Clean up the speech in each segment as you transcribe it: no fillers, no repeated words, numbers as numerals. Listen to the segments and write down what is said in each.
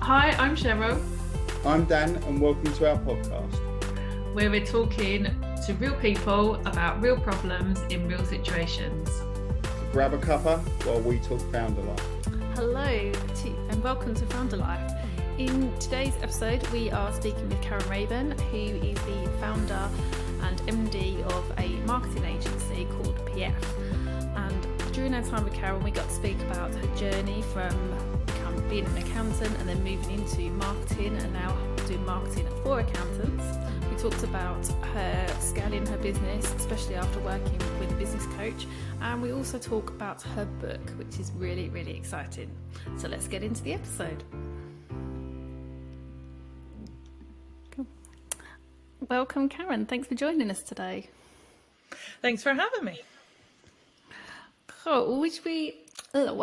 Hi, I'm Cheryl, I'm Dan, and welcome to our podcast. where we're talking to real people about real problems in real situations. So grab a cuppa while we talk founder life. Hello and welcome to Founder Life. In today's episode we are speaking with Karen Reyburn, who is the founder and MD of a marketing agency called PF. And during our time with Karen we got to speak about her journey from being an accountant and then moving into marketing and now doing marketing for accountants. We talked about her scaling her business, especially after working with a business coach, and we also talk about her book, which is really, really exciting. So let's get into the episode. Cool. Welcome, Karen. Thanks for joining us today. Thanks for having me. Cool.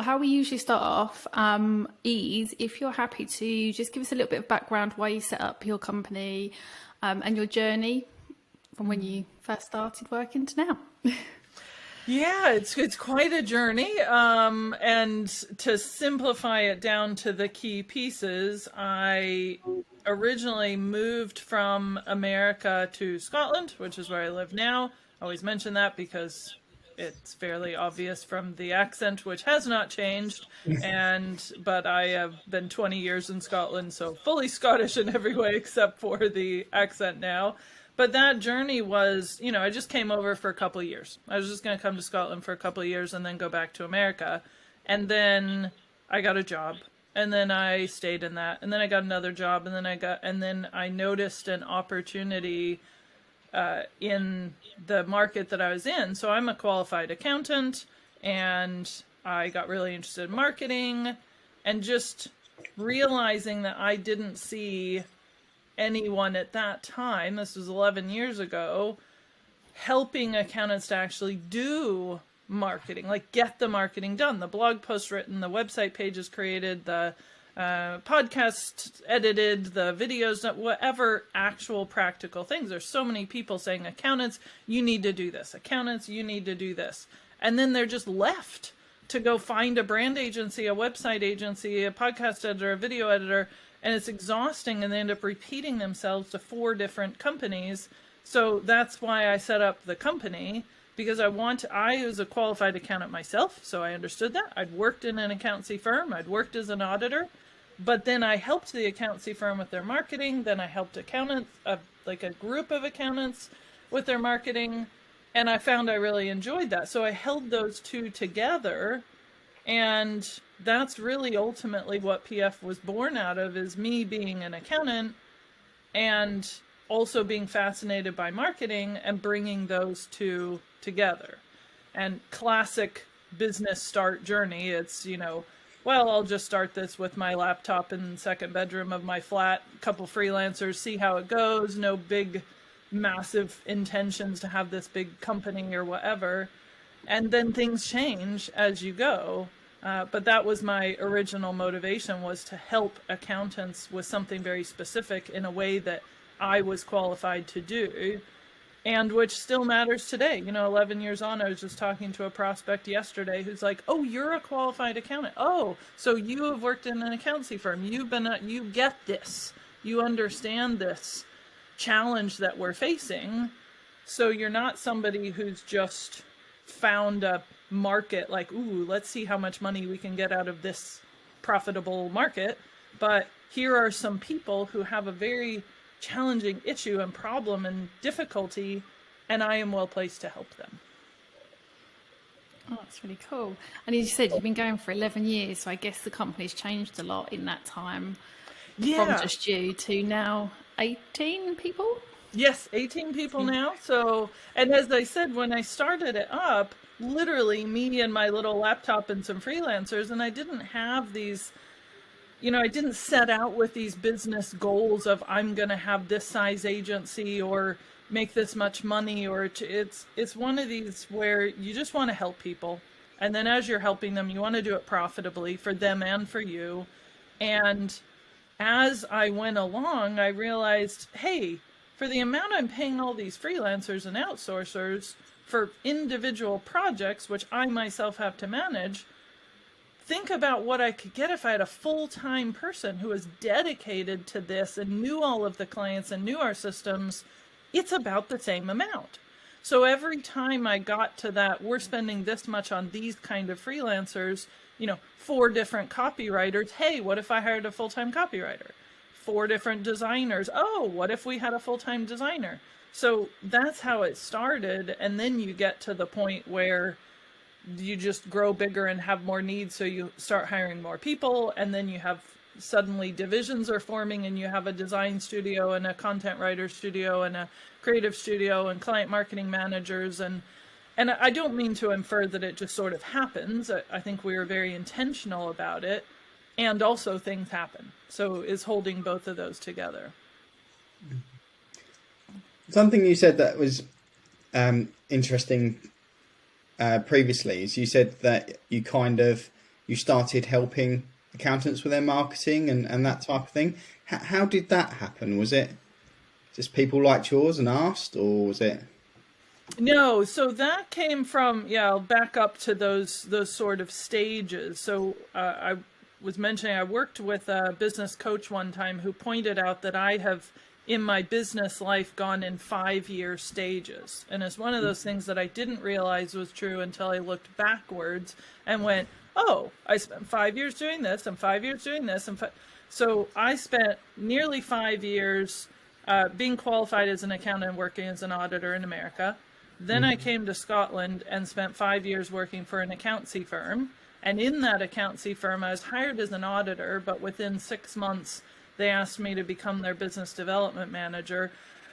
How we usually start off is if you're happy to just give us a little bit of background why you set up your company and your journey from when you first started working to now. Yeah, it's quite a journey. And to simplify it down to the key pieces, I originally moved from America to Scotland, which is where I live now. I always mention that because it's fairly obvious from the accent, which has not changed. But I have been 20 years in Scotland, so fully Scottish in every way except for the accent now. But that journey was, I just came over for a couple of years. I was just going to come to Scotland for a couple of years and then go back to America. And then I got a job. And then I stayed in that. And then I got another job. And then I noticed an opportunity in the market that I was in. So I'm a qualified accountant, and I got really interested in marketing and just realizing that I didn't see anyone at that time, this was 11 years ago, helping accountants to actually do marketing, like get the marketing done, the blog post written, the website pages created, the podcast edited, the videos, whatever actual practical things. There's so many people saying, accountants, you need to do this. Accountants, you need to do this. And then they're just left to go find a brand agency, a website agency, a podcast editor, a video editor, and it's exhausting, and they end up repeating themselves to 4 different companies. So that's why I set up the company, because I was a qualified accountant myself, so I understood that. I'd worked in an accountancy firm, I'd worked as an auditor, but then I helped the accountancy firm with their marketing, then I helped accountants, like a group of accountants with their marketing, and I found I really enjoyed that. So I held those two together, and that's really ultimately what PF was born out of, is me being an accountant and also being fascinated by marketing and bringing those two together. And classic business start journey, it's, I'll just start this with my laptop in the second bedroom of my flat, a couple freelancers, see how it goes, no big, massive intentions to have this big company or whatever. And then things change as you go. But that was my original motivation, was to help accountants with something very specific in a way that I was qualified to do, and which still matters today. 11 years on, I was just talking to a prospect yesterday who's like, oh, you're a qualified accountant. Oh, so you have worked in an accountancy firm. You get this. You understand this challenge that we're facing. So you're not somebody who's just found a market like, ooh, let's see how much money we can get out of this profitable market. But here are some people who have a very challenging issue and problem and difficulty, and I am well placed to help them. Oh, that's really cool. And as you said, you've been going for 11 years, so I guess the company's changed a lot in that time. Yeah. From just you to now 18 people? Yes, 18 people now. So, and as I said, when I started it up, literally me and my little laptop and some freelancers, and I didn't have these, I didn't set out with these business goals of I'm going to have this size agency or make this much money, or it's one of these where you just want to help people. And then as you're helping them, you want to do it profitably for them and for you. And as I went along, I realized, hey, for the amount I'm paying all these freelancers and outsourcers for individual projects, which I myself have to manage, think about what I could get if I had a full-time person who was dedicated to this and knew all of the clients and knew our systems. It's about the same amount. So every time I got to that, we're spending this much on these kind of freelancers, 4 different copywriters. Hey, what if I hired a full-time copywriter? 4 different designers. Oh, what if we had a full-time designer? So that's how it started. And then you get to the point where you just grow bigger and have more needs. So you start hiring more people, and then you have suddenly divisions are forming, and you have a design studio and a content writer studio and a creative studio and client marketing managers. And I don't mean to infer that it just sort of happens. I think we are very intentional about it, and also things happen. So is holding both of those together. Something you said that was interesting previously is you said that you started helping accountants with their marketing and that type of thing. How did that happen? Was it just people liked yours and asked, or was it? No, so that came from, I'll back up to those sort of stages. So I was mentioning I worked with a business coach one time who pointed out that I have in my business life gone in 5-year stages. And it's one of those things that I didn't realize was true until I looked backwards and went, oh, I spent 5 years doing this and 5 years doing this. So I spent nearly 5 years being qualified as an accountant and working as an auditor in America. Then I came to Scotland and spent 5 years working for an accountancy firm. And in that accountancy firm, I was hired as an auditor, but within 6 months, they asked me to become their business development manager,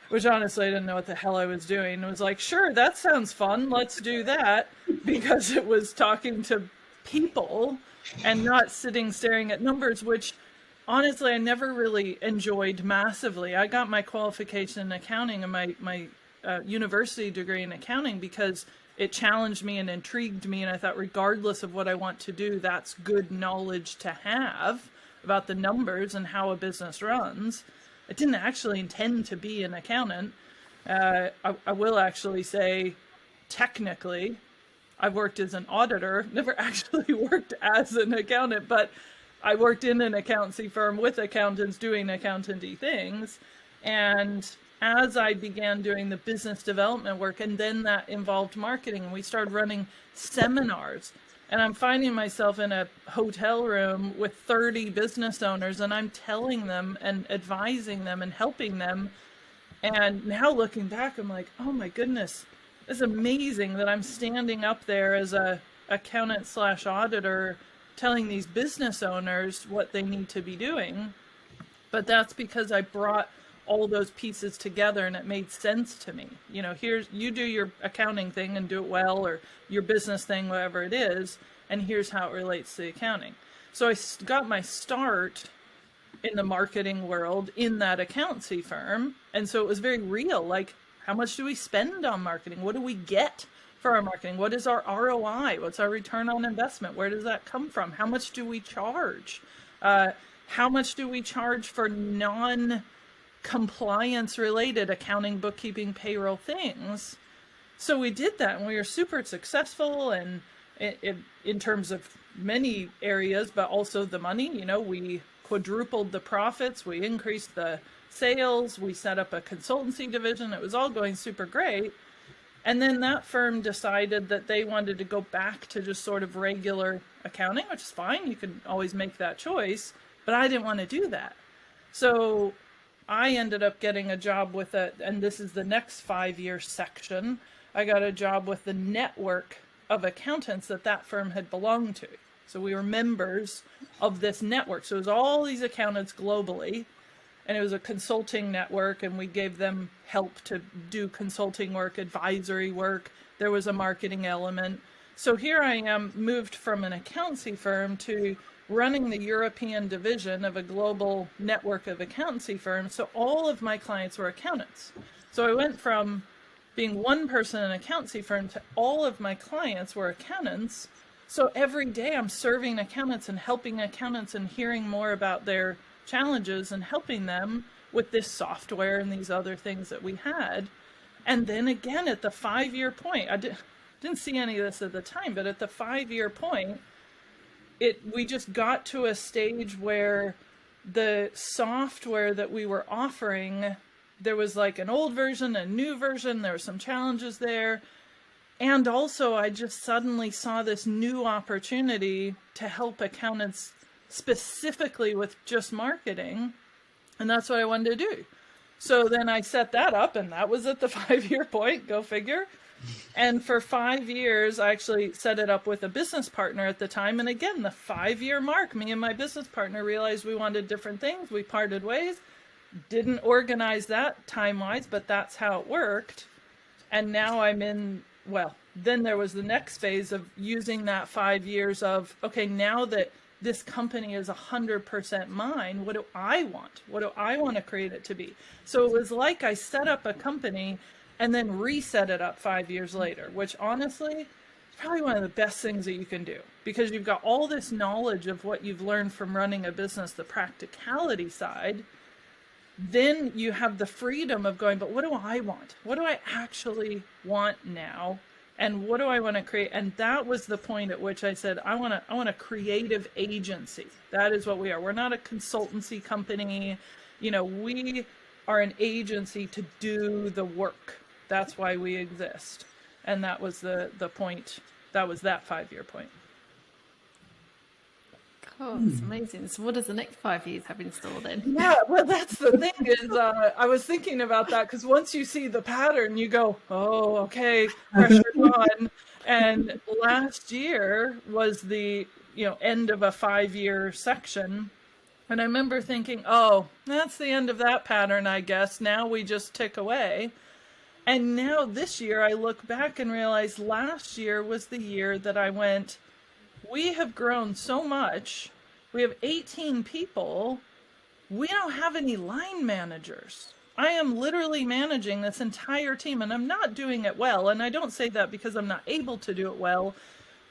which honestly, I didn't know what the hell I was doing. I was like, sure, that sounds fun. Let's do that, because it was talking to people and not sitting staring at numbers, which honestly, I never really enjoyed massively. I got my qualification in accounting and my university degree in accounting because it challenged me and intrigued me. And I thought, regardless of what I want to do, that's good knowledge to have about the numbers and how a business runs. I didn't actually intend to be an accountant. I will actually say, technically, I've worked as an auditor, never actually worked as an accountant, but I worked in an accountancy firm with accountants doing accountant-y things. And as I began doing the business development work, and then that involved marketing, and we started running seminars. And I'm finding myself in a hotel room with 30 business owners, and I'm telling them and advising them and helping them. And now looking back, I'm like, oh my goodness, it's amazing that I'm standing up there as a accountant / auditor telling these business owners what they need to be doing. But that's because I brought all those pieces together and it made sense to me. Here's, you do your accounting thing and do it well, or your business thing, whatever it is, and here's how it relates to the accounting. So I got my start in the marketing world in that accountancy firm. And so it was very real. Like, how much do we spend on marketing? What do we get for our marketing? What is our ROI? What's our return on investment? Where does that come from? How much do we charge? How much do we charge for non-compliance related accounting, bookkeeping, payroll things? So we did that, and we were super successful, and in terms of many areas, but also the money. We quadrupled the profits, we increased the sales, we set up a consultancy division. It was all going super great. And then that firm decided that they wanted to go back to just sort of regular accounting, which is fine. You can always make that choice, but I didn't want to do that. So I ended up getting a job with and this is the next 5-year section, I got a job with the network of accountants that firm had belonged to. So we were members of this network. So it was all these accountants globally, and it was a consulting network, and we gave them help to do consulting work, advisory work. There was a marketing element. So here I am, moved from an accountancy firm to running the European division of a global network of accountancy firms. So all of my clients were accountants. So I went from being one person in an accountancy firm to all of my clients were accountants. So every day I'm serving accountants and helping accountants and hearing more about their challenges and helping them with this software and these other things that we had. And then again, at the 5-year point, I didn't see any of this at the time, but at the 5-year point, we just got to a stage where the software that we were offering, there was like an old version, a new version, there were some challenges there. And also I just suddenly saw this new opportunity to help accountants specifically with just marketing. And that's what I wanted to do. So then I set that up, and that was at the 5-year point, go figure. And for 5 years, I actually set it up with a business partner at the time. And again, the 5-year mark, me and my business partner realized we wanted different things. We parted ways, didn't organize that time-wise, but that's how it worked. And now I'm in, well, then there was the next phase of using that 5 years of, okay, now that this company is 100% mine, what do I want? What do I want to create it to be? So it was like I set up a company and then reset it up 5 years later, which honestly is probably one of the best things that you can do, because you've got all this knowledge of what you've learned from running a business, the practicality side. Then you have the freedom of going, but what do I want? What do I actually want now? And what do I want to create? And that was the point at which I said, I want a creative agency. That is what we are. We're not a consultancy company. You know, we are an agency to do the work. That's why we exist. And that was the point. That was that 5-year point. Oh, it's amazing. So what does the next 5 years have in store then? Yeah, well, that's the thing is, I was thinking about that, because once you see the pattern, you go, oh, okay, pressure's on. And last year was the, end of a 5-year section. And I remember thinking, oh, that's the end of that pattern, I guess. Now we just tick away. And now this year I look back and realize last year was the year that I went, we have grown so much. We have 18 people. We don't have any line managers. I am literally managing this entire team, and I'm not doing it well. And I don't say that because I'm not able to do it well.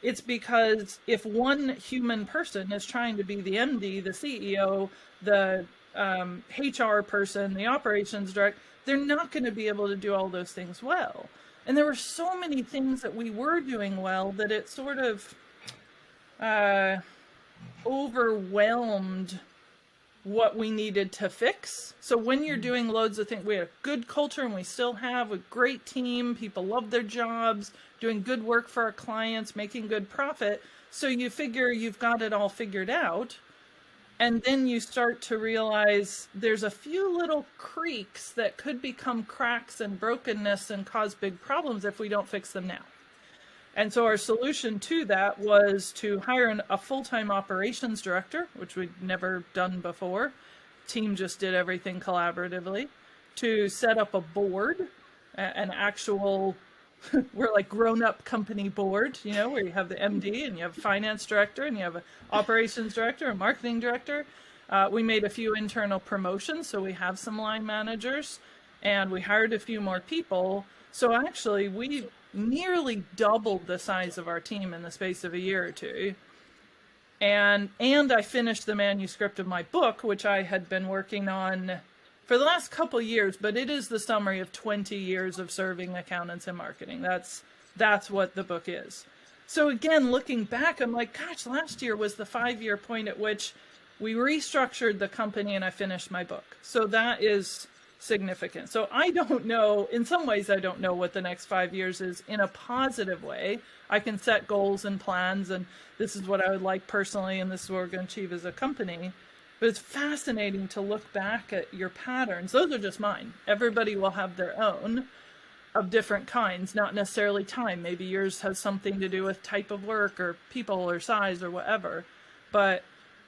It's because if one human person is trying to be the MD, the CEO, the HR person, the operations director, they're not going to be able to do all those things well. And there were so many things that we were doing well that it sort of overwhelmed what we needed to fix. So when you're doing loads of things, we had a good culture, and we still have a great team. People love their jobs, doing good work for our clients, making good profit. So you figure you've got it all figured out. And then you start to realize there's a few little creaks that could become cracks and brokenness and cause big problems if we don't fix them now. And so our solution to that was to hire a full-time operations director, which we'd never done before. Team just did everything collaboratively. To set up a board, an actual, we're like grown-up company board, where you have the MD and you have a finance director and you have an operations director, a marketing director. We made a few internal promotions, so we have some line managers, and we hired a few more people. So actually, we nearly doubled the size of our team in the space of a year or two. And I finished the manuscript of my book, which I had been working on for the last couple years, but it is the summary of 20 years of serving accountants in marketing. That's what the book is. So again, looking back, I'm like, gosh, last year was the 5-year point at which we restructured the company and I finished my book. So that is significant. So I don't know, in some ways, I don't know what the next 5 years is in a positive way. I can set goals and plans, and this is what I would like personally, and this is what we're going to achieve as a company. But it's fascinating to look back at your patterns. Those are just mine. Everybody will have their own of different kinds, not necessarily time. Maybe yours has something to do with type of work or people or size or whatever. But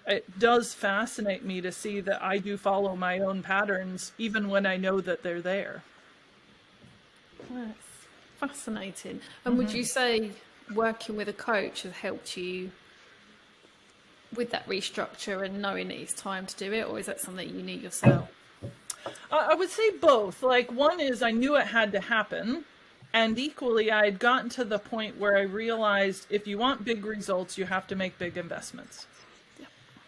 it does fascinate me to see that I do follow my own patterns, even when I know that they're there. That's fascinating. And would you say working with a coach has helped you with that restructure and knowing that it's time to do it, or is that something you need yourself? I would say both. Like, one is I knew it had to happen, and equally I had gotten to the point where I realized if you want big results, you have to make big investments. Yeah.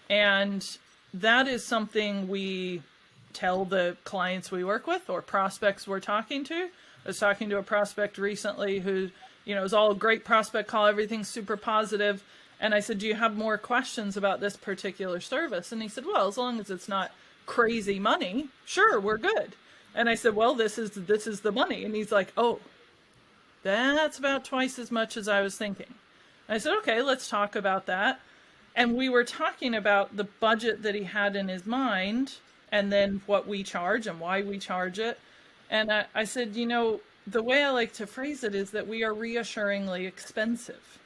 And that is something we tell the clients we work with or prospects we're talking to. I was talking to a prospect recently who, it was all a great prospect call, everything's super positive. And I said, do you have more questions about this particular service? And he said, well, as long as it's not crazy money, sure, we're good. And I said, well, this is the money. And he's like, oh, that's about twice as much as I was thinking. And I said, okay, let's talk about that. And we were talking about the budget that he had in his mind, and then what we charge and why we charge it. And I said, you know, the way I like to phrase it is that we are reassuringly expensive.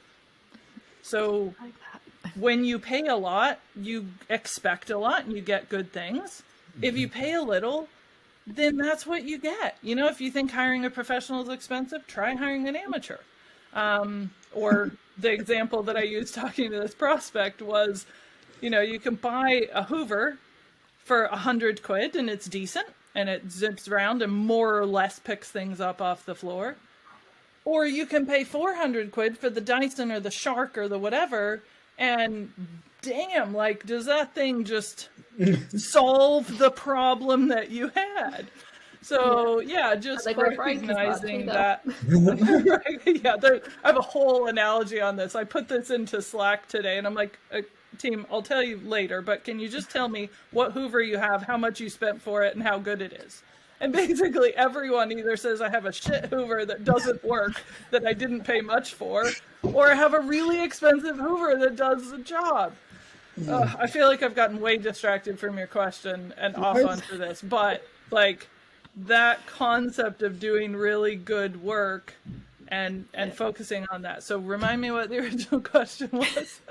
So when you pay a lot, you expect a lot and you get good things. If you pay a little, then that's what you get. You know, if you think hiring a professional is expensive, try hiring an amateur. Or the example that I used talking to this prospect was, you know, you can buy a Hoover for 100 quid and it's decent and it zips around and more or less picks things up off the floor. Or you can pay 400 quid for the Dyson or the Shark or the whatever, and damn, like, does that thing just solve the problem that you had? So yeah, just recognizing that. Yeah, I have a whole analogy on this. I put this into Slack today, and I'm like, team, I'll tell you later, but can you just tell me what Hoover you have, how much you spent for it, and how good it is? And basically everyone either says I have a shit Hoover that doesn't work, that I didn't pay much for, or I have a really expensive Hoover that does the job. I feel like I've gotten way distracted from your question and off onto this, but like that concept of doing really good work and focusing on that. So remind me what the original question was.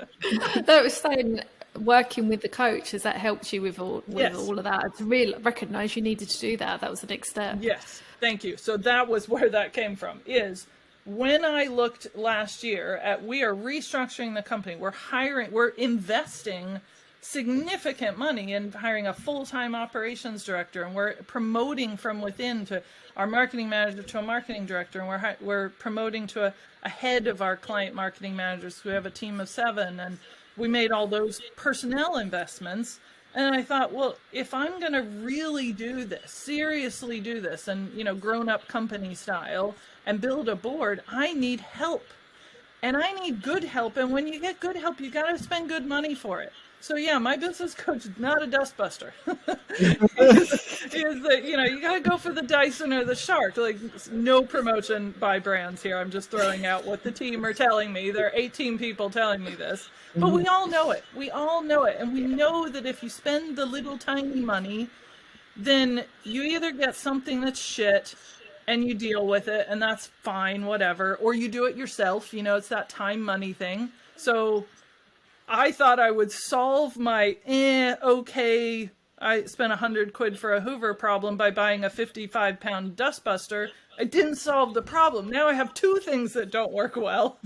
That was saying, working with the coach, has that helped you with all of that? To really recognize you needed to do that. That was the next step. Yes, thank you. So that was where that came from, is when I looked last year at, we are restructuring the company. We're investing significant money in hiring a full-time operations director, and we're promoting from within to our marketing manager to a marketing director, and we're promoting to a head of our client marketing managers. We have a team of 7, and we made all those personnel investments. And I thought, well, if I'm going to really do this, seriously do this, and, you know, grown-up company style, and build a board, I need help. And I need good help. And when you get good help, you got to spend good money for it. So yeah, my business coach is not a dustbuster. is that, you know, you got to go for the Dyson or the Shark. Like, no promotion by brands here. I'm just throwing out what the team are telling me. There are 18 people telling me this. But we all know it. We all know it. And we know that if you spend the little tiny money, then you either get something that's shit and you deal with it, and that's fine, whatever. Or you do it yourself. You know, it's that time money thing. So I thought I would solve my okay, I spent 100 quid for a Hoover problem by buying a 55-pound dustbuster. I didn't solve the problem. Now I have 2 things that don't work well.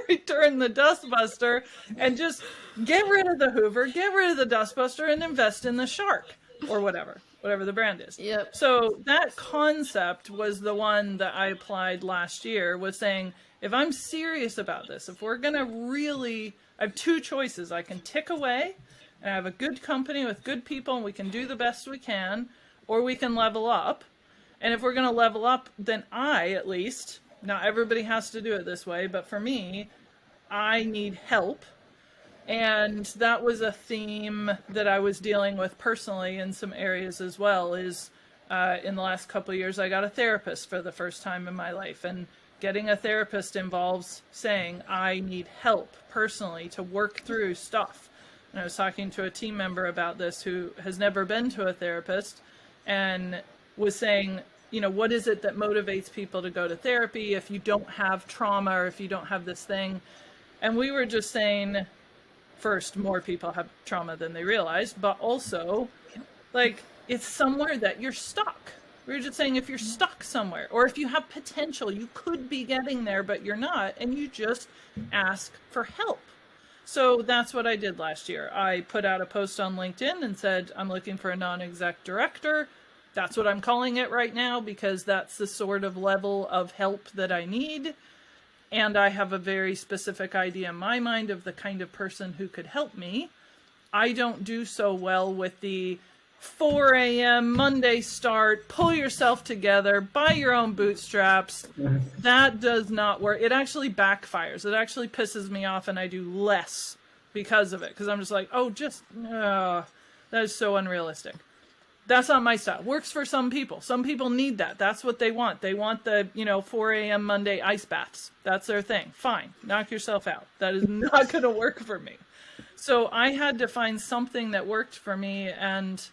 Return the dustbuster and just get rid of the Hoover, get rid of the dustbuster, and invest in the Shark or whatever the brand is. Yep. So that concept was the one that I applied last year, was saying, if I'm serious about this, if we're going to really, I have 2 choices. I can tick away and have a good company with good people and we can do the best we can, or we can level up. And if we're going to level up, then I, at least, not everybody has to do it this way, but for me, I need help. And that was a theme that I was dealing with personally in some areas as well, is in the last couple of years, I got a therapist for the first time in my life. And getting a therapist involves saying, I need help personally to work through stuff. And I was talking to a team member about this who has never been to a therapist and was saying, you know, what is it that motivates people to go to therapy if you don't have trauma or if you don't have this thing? And we were just saying, first, more people have trauma than they realize, but also, like, it's somewhere that you're stuck. We were just saying, if you're stuck somewhere, or if you have potential, you could be getting there, but you're not, and you just ask for help. So that's what I did last year. I put out a post on LinkedIn and said, I'm looking for a non-exec director. That's what I'm calling it right now, because that's the sort of level of help that I need. And I have a very specific idea in my mind of the kind of person who could help me. I don't do so well with the, 4 a.m. Monday start, pull yourself together, buy your own bootstraps. That does not work. It actually backfires. It actually pisses me off, and I do less because of it. Because I'm just like, that is so unrealistic. That's not my style. Works for some people. Some people need that. That's what they want. They want the, 4 a.m. Monday ice baths. That's their thing. Fine. Knock yourself out. That is not going to work for me. So I had to find something that worked for me, and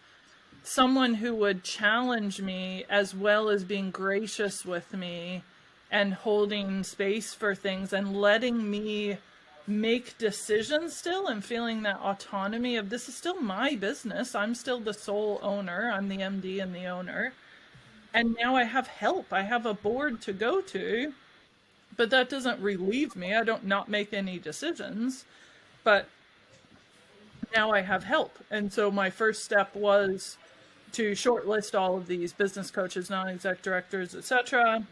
someone who would challenge me as well as being gracious with me and holding space for things and letting me make decisions still, and feeling that autonomy of, this is still my business. I'm still the sole owner. I'm the MD and the owner. And now I have help. I have a board to go to, but that doesn't relieve me. I don't not make any decisions, but now I have help. And so my first step was to shortlist all of these business coaches, non-exec directors, etc.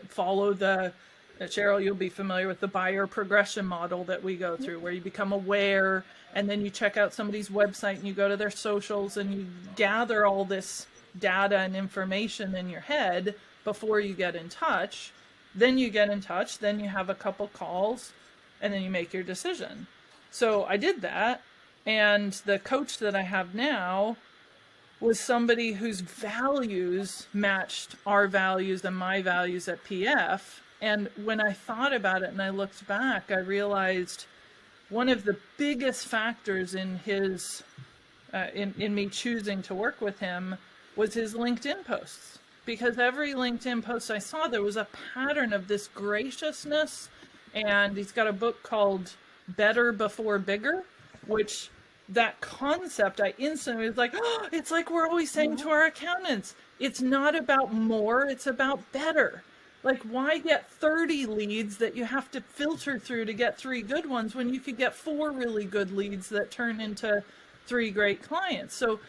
Follow the Cheryl, you'll be familiar with the buyer progression model that we go through, where you become aware, and then you check out somebody's website and you go to their socials and you gather all this data and information in your head before you get in touch. Then you get in touch, then you have a couple calls, and then you make your decision. So I did that, and the coach that I have now was somebody whose values matched our values and my values at PF. And when I thought about it and I looked back, I realized one of the biggest factors in his, in me choosing to work with him was his LinkedIn posts. Because every LinkedIn post I saw, there was a pattern of this graciousness. And he's got a book called Better Before Bigger, which that concept, I instantly was like, oh, it's like we're always saying to our accountants, it's not about more, it's about better. Like, why get 30 leads that you have to filter through to get 3 good ones when you could get 4 really good leads that turn into 3 great clients? So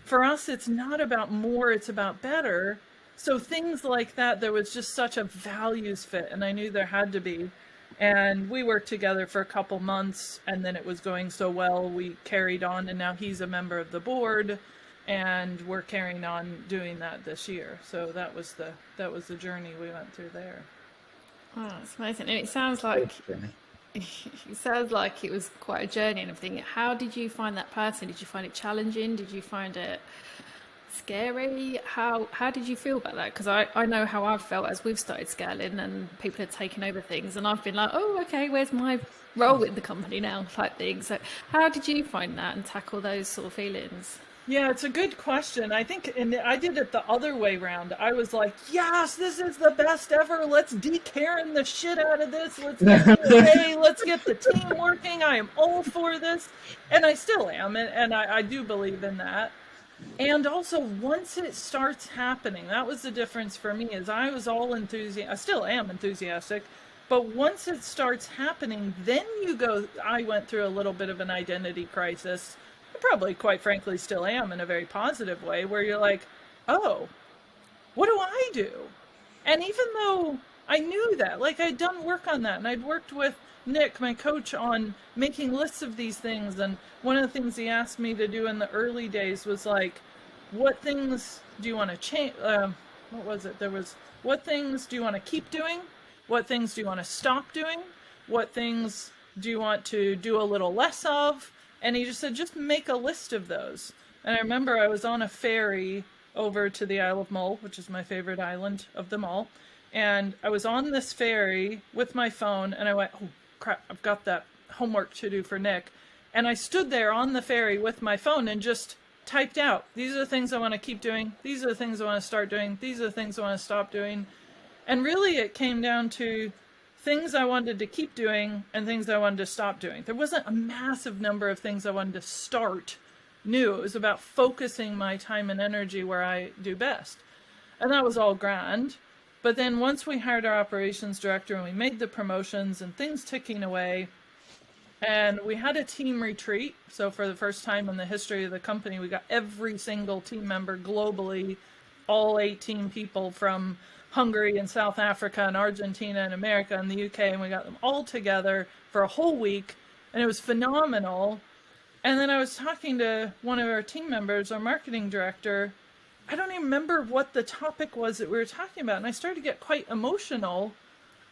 for us, it's not about more, it's about better. So things like that, there was just such a values fit, and I knew there had to be. And we worked together for a couple months, and then it was going so well, we carried on, and now he's a member of the board, and we're carrying on doing that this year. So that was the journey we went through there. Oh, that's amazing. And it sounds like it was quite a journey and everything. How did you find that person? Did you find it challenging? Did you find it scary? How did you feel about that? Because I know how I've felt as we've started scaling and people are taking over things, and I've been like, oh, okay, where's my role in the company now, type thing. So how did you find that and tackle those sort of feelings? Yeah, it's a good question. I think, and I did it the other way around. I was like, yes, this is the best ever. Let's de-Karen the shit out of this. Let's get let's get the team working. I am all for this. And I still am. And I do believe in that. And also, once it starts happening, that was the difference for me, is I was all enthusiastic. I still am enthusiastic. But once it starts happening, then I went through a little bit of an identity crisis. Probably, quite frankly, still am, in a very positive way, where you're like, oh, what do I do? And even though I knew that, like, I'd done work on that, and I'd worked with Nick, my coach, on making lists of these things. And one of the things he asked me to do in the early days was like, what things do you want to change? What was it? There was, what things do you want to keep doing? What things do you want to stop doing? What things do you want to do a little less of? And he just said, just make a list of those. And I remember I was on a ferry over to the Isle of Mull, which is my favorite island of them all. And I was on this ferry with my phone, and I went, oh, crap, I've got that homework to do for Nick. And I stood there on the ferry with my phone and just typed out, these are the things I want to keep doing. These are the things I want to start doing. These are the things I want to stop doing. And really it came down to things I wanted to keep doing and things I wanted to stop doing. There wasn't a massive number of things I wanted to start new. It was about focusing my time and energy where I do best. And that was all grand. But then once we hired our operations director and we made the promotions and things ticking away, and we had a team retreat. So for the first time in the history of the company, we got every single team member globally, all 18 people from Hungary and South Africa and Argentina and America and the UK, and we got them all together for a whole week, and it was phenomenal. And then I was talking to one of our team members, our marketing director. I don't even remember what the topic was that we were talking about. And I started to get quite emotional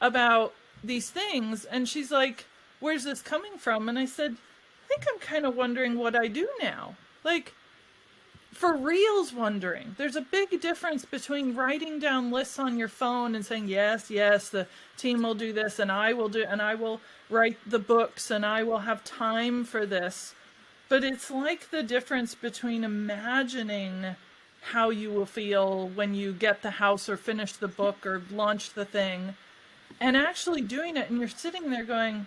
about these things. And she's like, where's this coming from? And I said, I think I'm kind of wondering what I do now. Like, for reals wondering. There's a big difference between writing down lists on your phone and saying, yes, the team will do this, and I will write the books, and I will have time for this. But it's like the difference between imagining how you will feel when you get the house or finish the book or launch the thing, and actually doing it. And you're sitting there going,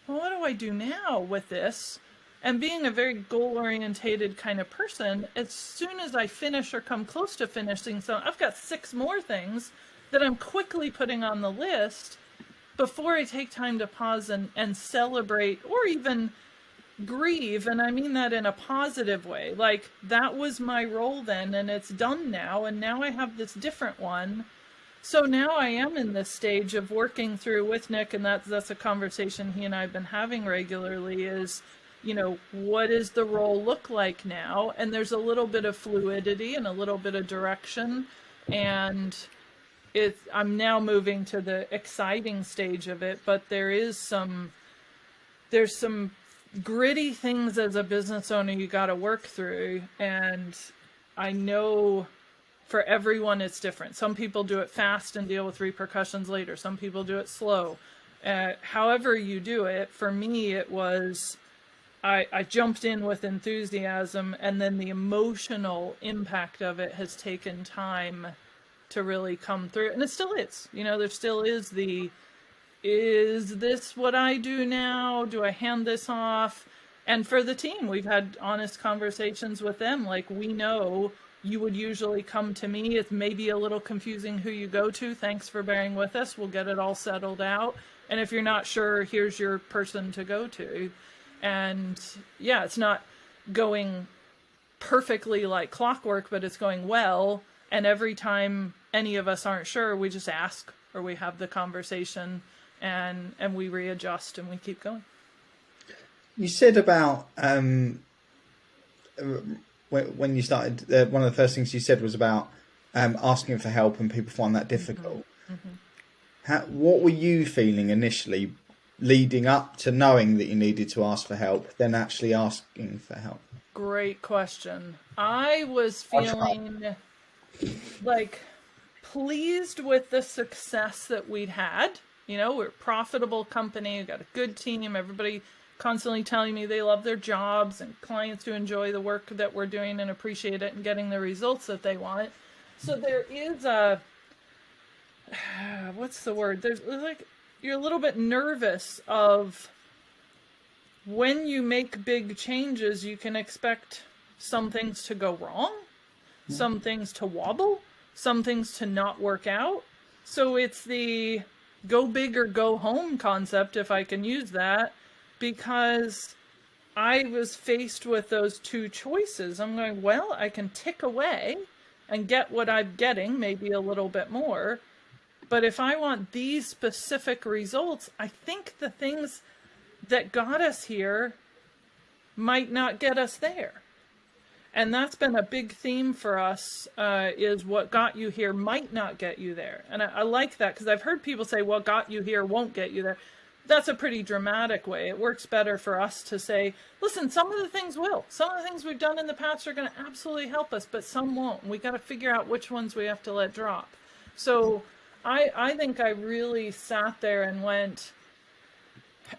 well, what do I do now with this? And being a very goal-orientated kind of person, as soon as I finish or come close to finishing, so I've got 6 more things that I'm quickly putting on the list before I take time to pause and celebrate or even grieve. And I mean that in a positive way. Like, that was my role then, and it's done now, and now I have this different one. So now I am in this stage of working through with Nick, and that's a conversation he and I have been having regularly, is, you know, what does the role look like now? And there's a little bit of fluidity and a little bit of direction. And I'm now moving to the exciting stage of it, but there's some gritty things as a business owner you got to work through. And I know for everyone it's different. Some people do it fast and deal with repercussions later. Some people do it slow. However you do it, for me, it was, I jumped in with enthusiasm, and then the emotional impact of it has taken time to really come through. And it still is, you know, there still is is this what I do now? Do I hand this off? And for the team, we've had honest conversations with them. Like, we know you would usually come to me. It's maybe a little confusing who you go to. Thanks for bearing with us. We'll get it all settled out. And if you're not sure, here's your person to go to. And yeah, it's not going perfectly like clockwork, but it's going well. And every time any of us aren't sure, we just ask, or we have the conversation, and we readjust, and we keep going. You said about when you started, one of the first things you said was about asking for help, and people find that difficult. Mm-hmm. What were you feeling initially, leading up to knowing that you needed to ask for help, then actually asking for help? Great question. I was feeling like pleased with the success that we'd had. You know, we're a profitable company, we've got a good team, everybody constantly telling me they love their jobs, and clients who enjoy the work that we're doing and appreciate it and getting the results that they want. So there is what's the word? There's like, you're a little bit nervous of when you make big changes, you can expect some things to go wrong, some things to wobble, some things to not work out. So it's the go big or go home concept, if I can use that, because I was faced with those 2 choices. I'm going, well, I can tick away and get what I'm getting, maybe a little bit more. But if I want these specific results, I think the things that got us here might not get us there. And that's been a big theme for us, is what got you here might not get you there. And I like that, because I've heard people say, what got you here won't get you there. That's a pretty dramatic way. It works better for us to say, listen, some of the things will. Some of the things we've done in the past are going to absolutely help us, but some won't. And we got to figure out which ones we have to let drop. So I think I really sat there and went,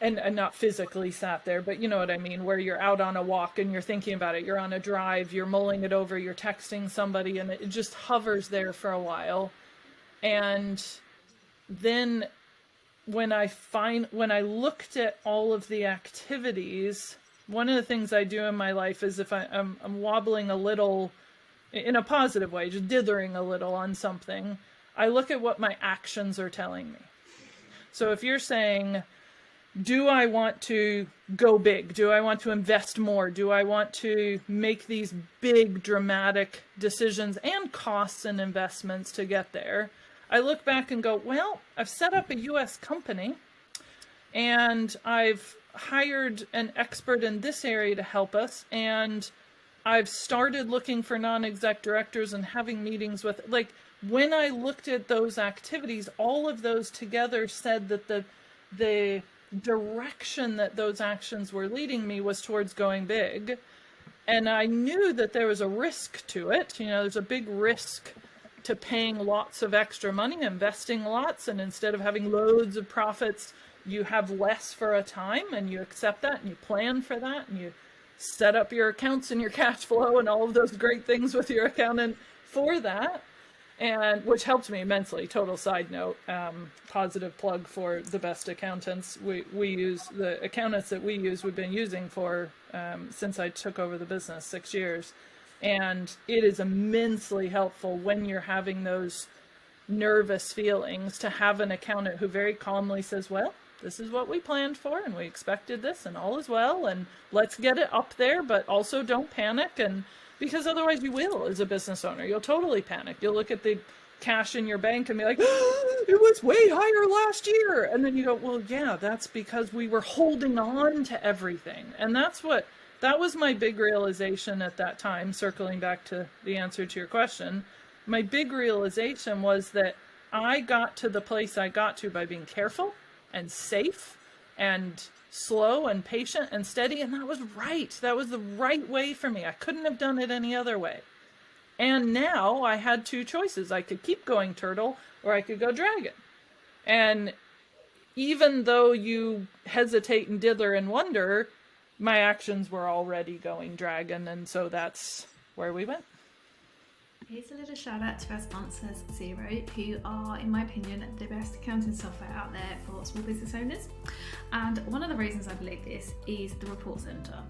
and not physically sat there, but you know what I mean, where you're out on a walk and you're thinking about it, you're on a drive, you're mulling it over, you're texting somebody, and it just hovers there for a while. And then when I looked at all of the activities, one of the things I do in my life is, if I'm wobbling a little in a positive way, just dithering a little on something, I look at what my actions are telling me. So if you're saying, do I want to go big? Do I want to invest more? Do I want to make these big dramatic decisions and costs and investments to get there? I look back and go, well, I've set up a US company, and I've hired an expert in this area to help us, and I've started looking for non-exec directors and having meetings with, like, when I looked at those activities, all of those together said that the direction that those actions were leading me was towards going big. And I knew that there was a risk to it. You know, there's a big risk to paying lots of extra money, investing lots, and instead of having loads of profits, you have less for a time, and you accept that, and you plan for that, and you set up your accounts and your cash flow and all of those great things with your accountant for that, and which helped me immensely. Total side note, positive plug for the best accountants. We use the accountants that we use, we've been using for since I took over the business 6 years. And it is immensely helpful when you're having those nervous feelings to have an accountant who very calmly says, well, this is what we planned for, and we expected this, and all is well, and let's get it up there, but also don't panic. And because otherwise you will, as a business owner, you'll totally panic. You'll look at the cash in your bank and be like, oh, it was way higher last year. And then you go, well, yeah, that's because we were holding on to everything. And that was my big realization at that time, circling back to the answer to your question. My big realization was that I got to the place I got to by being careful and safe and slow and patient and steady. And that was right. That was the right way for me. I couldn't have done it any other way. And now I had two choices. I could keep going turtle, or I could go dragon. And even though you hesitate and dither and wonder, my actions were already going dragon. And so that's where we went. Here's a little shout out to our sponsors, Xero, who are, in my opinion, the best accounting software out there for small business owners. And one of the reasons I believe this is the report center.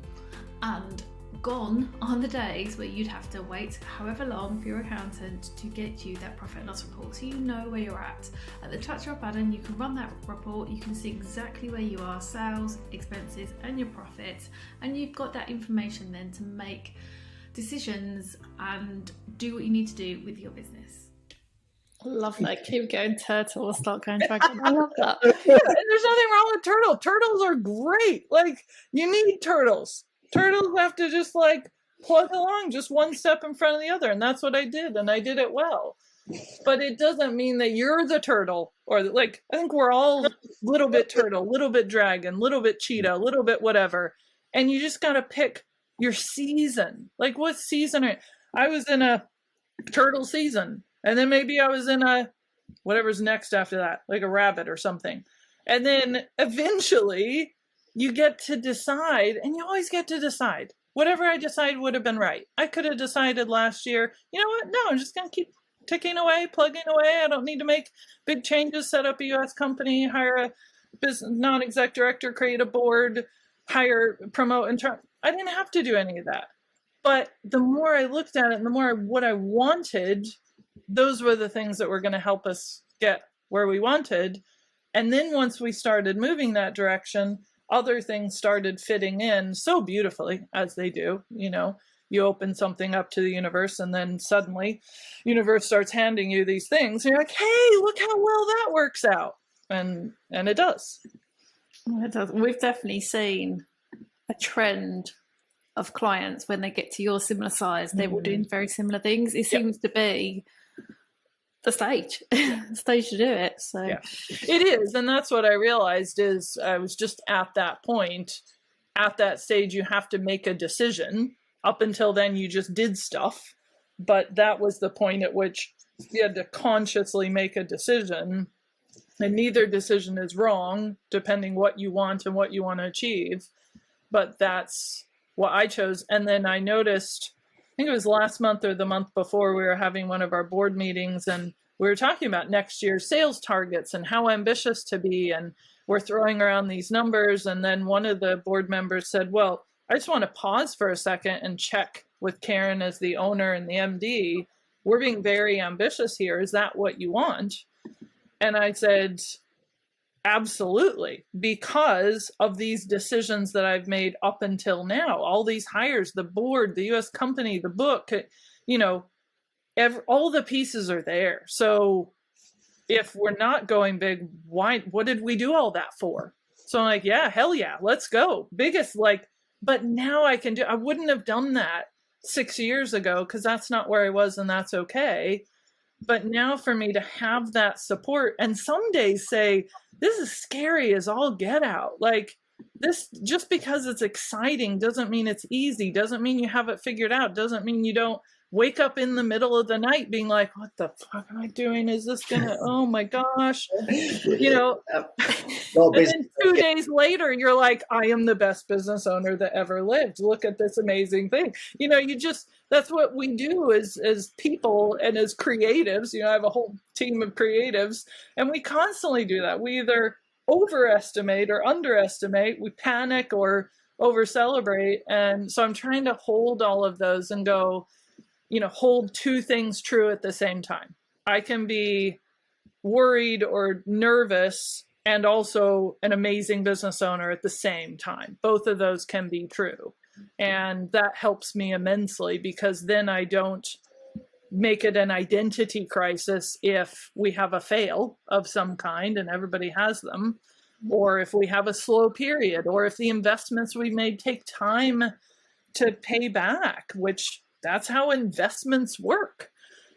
And gone are the days where you'd have to wait however long for your accountant to get you that profit and loss report, so you know where you're at. At the touch of a button, you can run that report, you can see exactly where you are, sales, expenses, and your profits, and you've got that information then to make decisions and do what you need to do with your business. I love that. Keep going turtle or start going dragon. I love that. Yeah, and there's nothing wrong with turtle. Turtles are great. Like, you need turtles. Turtles have to just like plug along, just one step in front of the other. And that's what I did. And I did it well. But it doesn't mean that you're the turtle, or like, I think we're all a little bit turtle, little bit dragon, little bit cheetah, a little bit whatever. And you just got to pick your season. Like, what season I was in a turtle season, and then maybe I was in a whatever's next after that, like a rabbit or something. And then eventually you get to decide, and you always get to decide. Whatever I decide would have been right. I could have decided last year, you know what? No, I'm just going to keep ticking away, plugging away. I don't need to make big changes, set up a US company, hire a business non-exec director, create a board, hire, promote, and try. I didn't have to do any of that. But the more I looked at it and the more what I wanted, those were the things that were going to help us get where we wanted. And then once we started moving that direction, other things started fitting in so beautifully, as they do. You know, you open something up to the universe, and then suddenly universe starts handing you these things. And you're like, hey, look how well that works out. And it does. It does. We've definitely seen a trend of clients when they get to your similar size, they're all doing very similar things. It seems to be the stage, the stage to do it. So yeah, it is. And that's what I realized is I was just at that point, at that stage, you have to make a decision. Up until then, you just did stuff. But that was the point at which you had to consciously make a decision. And neither decision is wrong, depending what you want and what you want to achieve. But that's what I chose. And then I noticed, I think it was last month or the month before, we were having one of our board meetings, and we were talking about next year's sales targets and how ambitious to be. And we're throwing around these numbers. And then one of the board members said, well, I just want to pause for a second and check with Karen as the owner and the MD. We're being very ambitious here. Is that what you want? And I said, absolutely, because of these decisions that I've made up until now, all these hires, the board, the US company, the book, you know, all the pieces are there. So if we're not going big, what did we do all that for? So I'm like, yeah, hell yeah, let's go. Biggest, like, but now I wouldn't have done that 6 years ago because that's not where I was, and that's okay. But now for me to have that support, and some days say, this is scary as all get out. Like, this, just because it's exciting doesn't mean it's easy, doesn't mean you have it figured out, doesn't mean you don't wake up in the middle of the night being like, what the fuck am I doing? Is this gonna, oh my gosh, you know? And then 2 days later, you're like, I am the best business owner that ever lived. Look at this amazing thing. You know, that's what we do as people and as creatives. You know, I have a whole team of creatives, and we constantly do that. We either overestimate or underestimate, we panic or over celebrate. And so I'm trying to hold all of those and go, you know, hold two things true at the same time. I can be worried or nervous and also an amazing business owner at the same time. Both of those can be true. And that helps me immensely, because then I don't make it an identity crisis if we have a fail of some kind, and everybody has them, or if we have a slow period, or if the investments we made take time to pay back, which that's how investments work.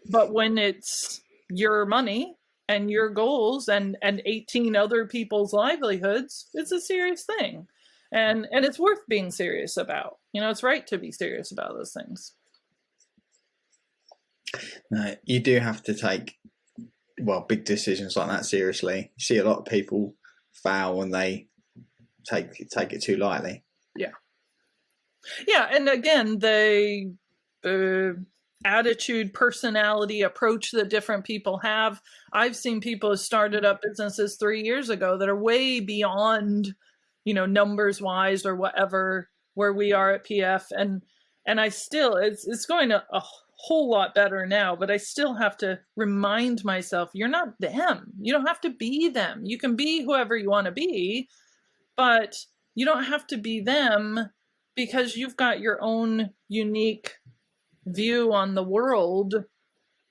But when it's your money and your goals and 18 other people's livelihoods, it's a serious thing. And it's worth being serious about. You know, it's right to be serious about those things. No, you do have to take, well, big decisions like that seriously. You see a lot of people fail and they take it too lightly. Yeah. Yeah, and again, the attitude, personality, approach that different people have. I've seen people who started up businesses 3 years ago that are way beyond, you know, numbers wise or whatever, where we are at PF. And I still, it's going a whole lot better now, but I still have to remind myself, you're not them. You don't have to be them. You can be whoever you want to be, but you don't have to be them, because you've got your own unique view on the world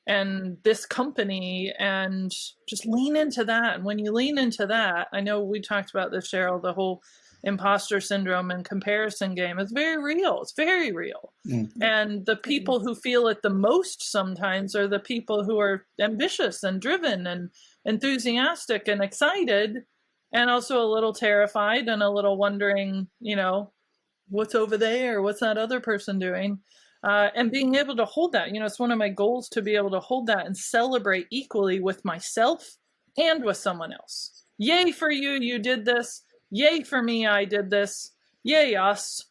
and this company, and just lean into that. And when you lean into that, I know we talked about this, Cheryl, the whole imposter syndrome and comparison game is very real. It's very real. Mm-hmm. And the people who feel it the most sometimes are the people who are ambitious and driven and enthusiastic and excited, and also a little terrified and a little wondering, you know, what's over there? What's that other person doing? And being able to hold that, you know, it's one of my goals to be able to hold that and celebrate equally with myself and with someone else. Yay for you, you did this. Yay for me, I did this. Yay us,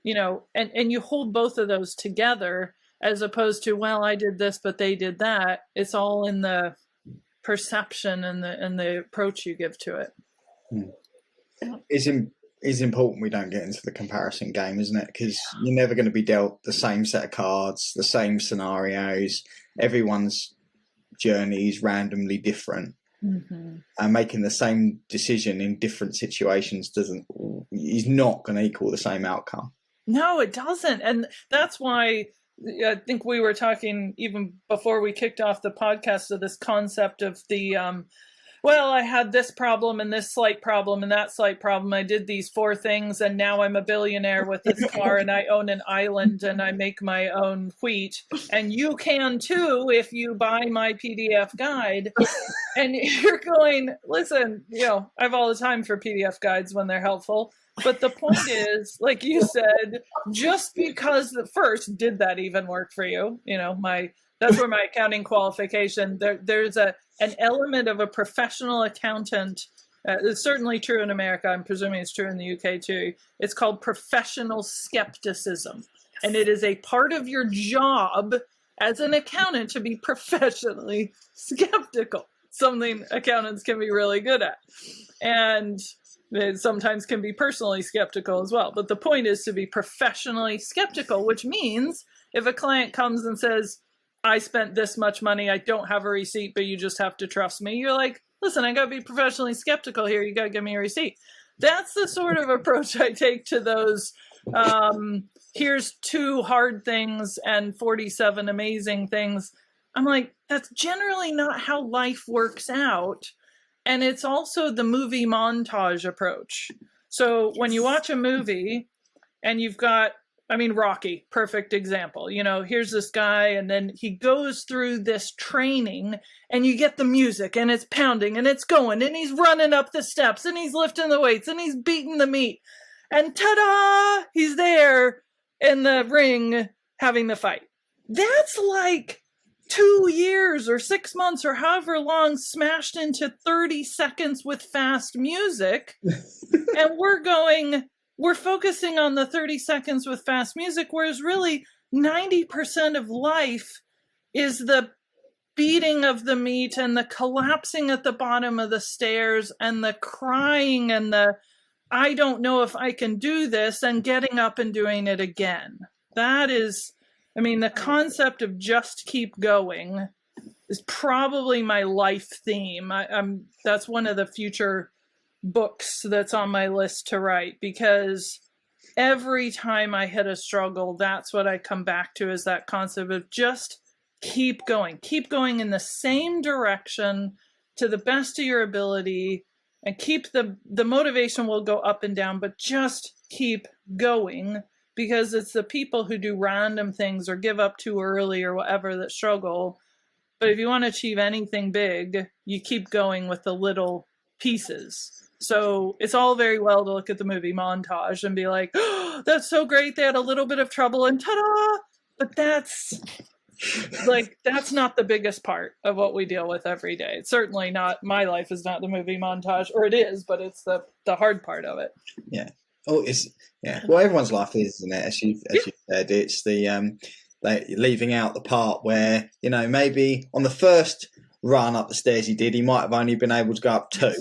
you know, and you hold both of those together, as opposed to, well, I did this, but they did that. It's all in the perception and the approach you give to it. It's important we don't get into the comparison game, isn't it? Because you're never going to be dealt the same set of cards, the same scenarios. Everyone's journey is randomly different. Mm-hmm. And making the same decision in different situations is not going to equal the same outcome. No, it doesn't. And that's why I think we were talking even before we kicked off the podcast of this concept of the well, I had this problem and this slight problem and that slight problem. I did these 4 things, and now I'm a billionaire with this car, and I own an island, and I make my own wheat. And you can too if you buy my PDF guide. And you're going, listen, you know, I have all the time for PDF guides when they're helpful. But the point is, like you said, just because first, did that even work for you? You know, that's where my accounting qualification, there's an element of a professional accountant. It's certainly true in America. I'm presuming it's true in the UK too. It's called professional skepticism. And it is a part of your job as an accountant to be professionally skeptical, something accountants can be really good at. And it sometimes can be personally skeptical as well. But the point is to be professionally skeptical, which means if a client comes and says, I spent this much money, I don't have a receipt, but you just have to trust me. You're like, listen, I got to be professionally skeptical here. You got to give me a receipt. That's the sort of approach I take to those. Here's 2 hard things and 47 amazing things. I'm like, that's generally not how life works out. And it's also the movie montage approach. So when you watch a movie and you've got, I mean, Rocky, perfect example. You know, here's this guy, and then he goes through this training, and you get the music, and it's pounding, and it's going, and he's running up the steps, and he's lifting the weights, and he's beating the meat. And ta-da! He's there in the ring having the fight. That's like 2 years or 6 months or however long smashed into 30 seconds with fast music. And we're focusing on the 30 seconds with fast music, whereas really 90% of life is the beating of the meat and the collapsing at the bottom of the stairs and the crying and the, I don't know if I can do this, and getting up and doing it again. That is, I mean, the concept of just keep going is probably my life theme. That's one of the future books that's on my list to write, because every time I hit a struggle, that's what I come back to, is that concept of just keep going in the same direction to the best of your ability, and keep the motivation will go up and down, but just keep going, because it's the people who do random things or give up too early or whatever that struggle. But if you want to achieve anything big, you keep going with the little pieces. So it's all very well to look at the movie montage and be like, oh, that's so great, they had a little bit of trouble and ta-da! But that's not the biggest part of what we deal with every day. It's certainly not, my life is not the movie montage, or it is, but it's the hard part of it. Yeah. Oh, well, everyone's life is, isn't it? As you said, it's the like leaving out the part where, you know, maybe on the first run up the stairs he might have only been able to go up 2.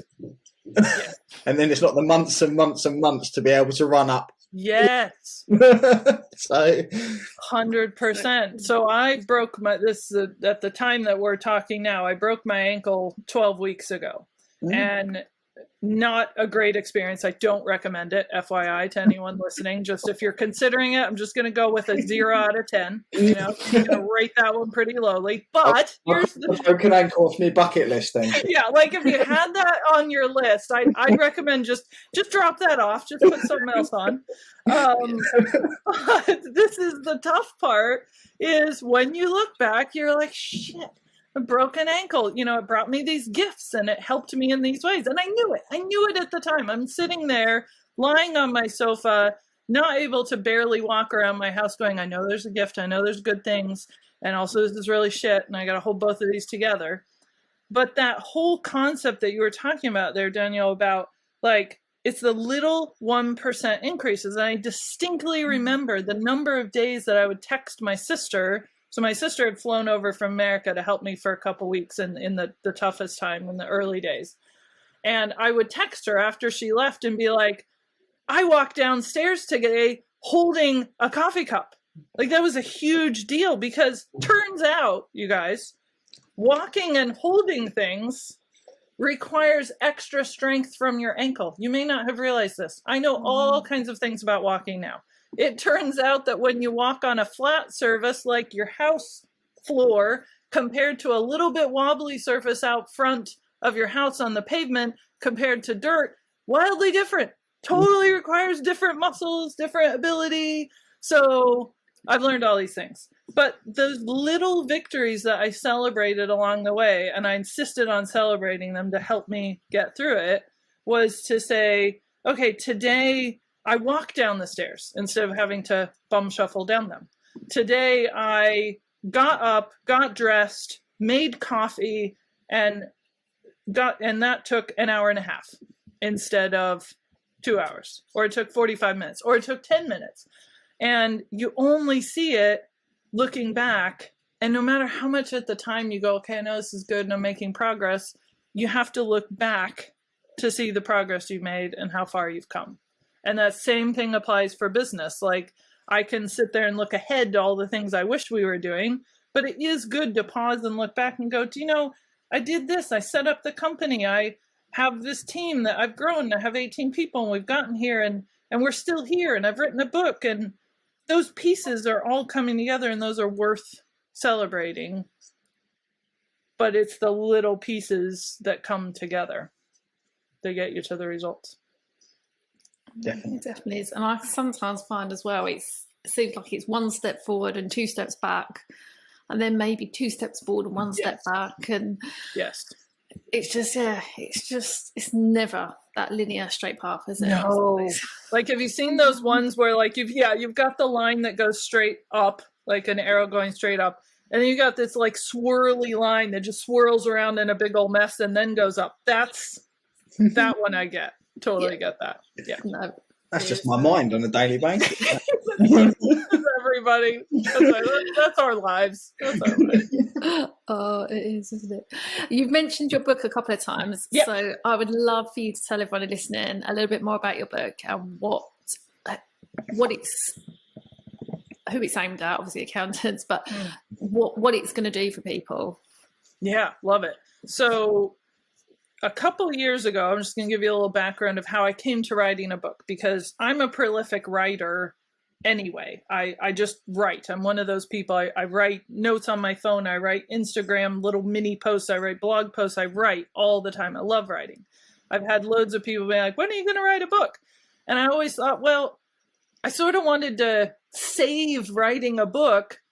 Yeah. And then it's not the months and months and months to be able to run up. Yes. So 100%. So I broke at the time that we're talking now, I broke my ankle 12 weeks ago. And not a great experience. I don't recommend it, FYI, to anyone listening. Just if you're considering it, I'm just going to go with a 0 out of 10. You know, I'm going to rate that one pretty lowly. But here's the broken ankle off my bucket list then. Yeah, like if you had that on your list, I'd recommend just drop that off. Just put something else on. But this is the tough part, is when you look back, you're like, shit. A broken ankle, you know, it brought me these gifts and it helped me in these ways. And I knew it at the time. I'm sitting there lying on my sofa, not able to barely walk around my house going, I know there's a gift. I know there's good things. And also this is really shit. And I got to hold both of these together. But that whole concept that you were talking about there, Danielle, about like, it's the little 1% increases. And I distinctly remember the number of days that I would text my sister. So my sister had flown over from America to help me for a couple weeks in the toughest time in the early days. And I would text her after she left and be like, I walked downstairs today holding a coffee cup. Like that was a huge deal, because turns out, you guys, walking and holding things requires extra strength from your ankle. You may not have realized this. I know all kinds of things about walking now. It turns out that when you walk on a flat surface like your house floor compared to a little bit wobbly surface out front of your house on the pavement compared to dirt, wildly different. Totally requires different muscles, different ability. So I've learned all these things. But those little victories that I celebrated along the way, and I insisted on celebrating them to help me get through it, was to say, okay, today I walked down the stairs instead of having to bum shuffle down them. Today I got up, got dressed, made coffee, and that took an hour and a half instead of 2 hours, or it took 45 minutes, or it took 10 minutes. And you only see it looking back. And no matter how much at the time you go, okay, I know this is good and I'm making progress, you have to look back to see the progress you've made and how far you've come. And that same thing applies for business. Like I can sit there and look ahead to all the things I wish we were doing, but it is good to pause and look back and go, do you know, I did this, I set up the company, I have this team that I've grown, I have 18 people and we've gotten here and we're still here and I've written a book, and those pieces are all coming together and those are worth celebrating. but it's the little pieces that come together to get you to the results. Definitely. It definitely is. And I sometimes find as well, it seems like it's one step forward and 2 steps back, and then maybe 2 steps forward and 1 step back. And Yes. it's just, it's never that linear straight path, is it? No. Like, have you seen those ones where like you've got the line that goes straight up, like an arrow going straight up, and then you got this like swirly line that just swirls around in a big old mess and then goes up. That's that one I get. Totally get that. Yeah. No. That's just my mind on a daily basis. That's everybody. That's our lives. That's our lives. Oh, it is, isn't it? You've mentioned your book a couple of times, so I would love for you to tell everyone listening a little bit more about your book and what it's, who it's aimed at, obviously accountants, but what it's going to do for people. Yeah, love it. So a couple years ago, I'm just going to give you a little background of how I came to writing a book, because I'm a prolific writer anyway. I just write. I'm one of those people. I write notes on my phone. I write Instagram little mini posts. I write blog posts. I write all the time. I love writing. I've had loads of people be like, when are you going to write a book? And I always thought, well, I sort of wanted to save writing a book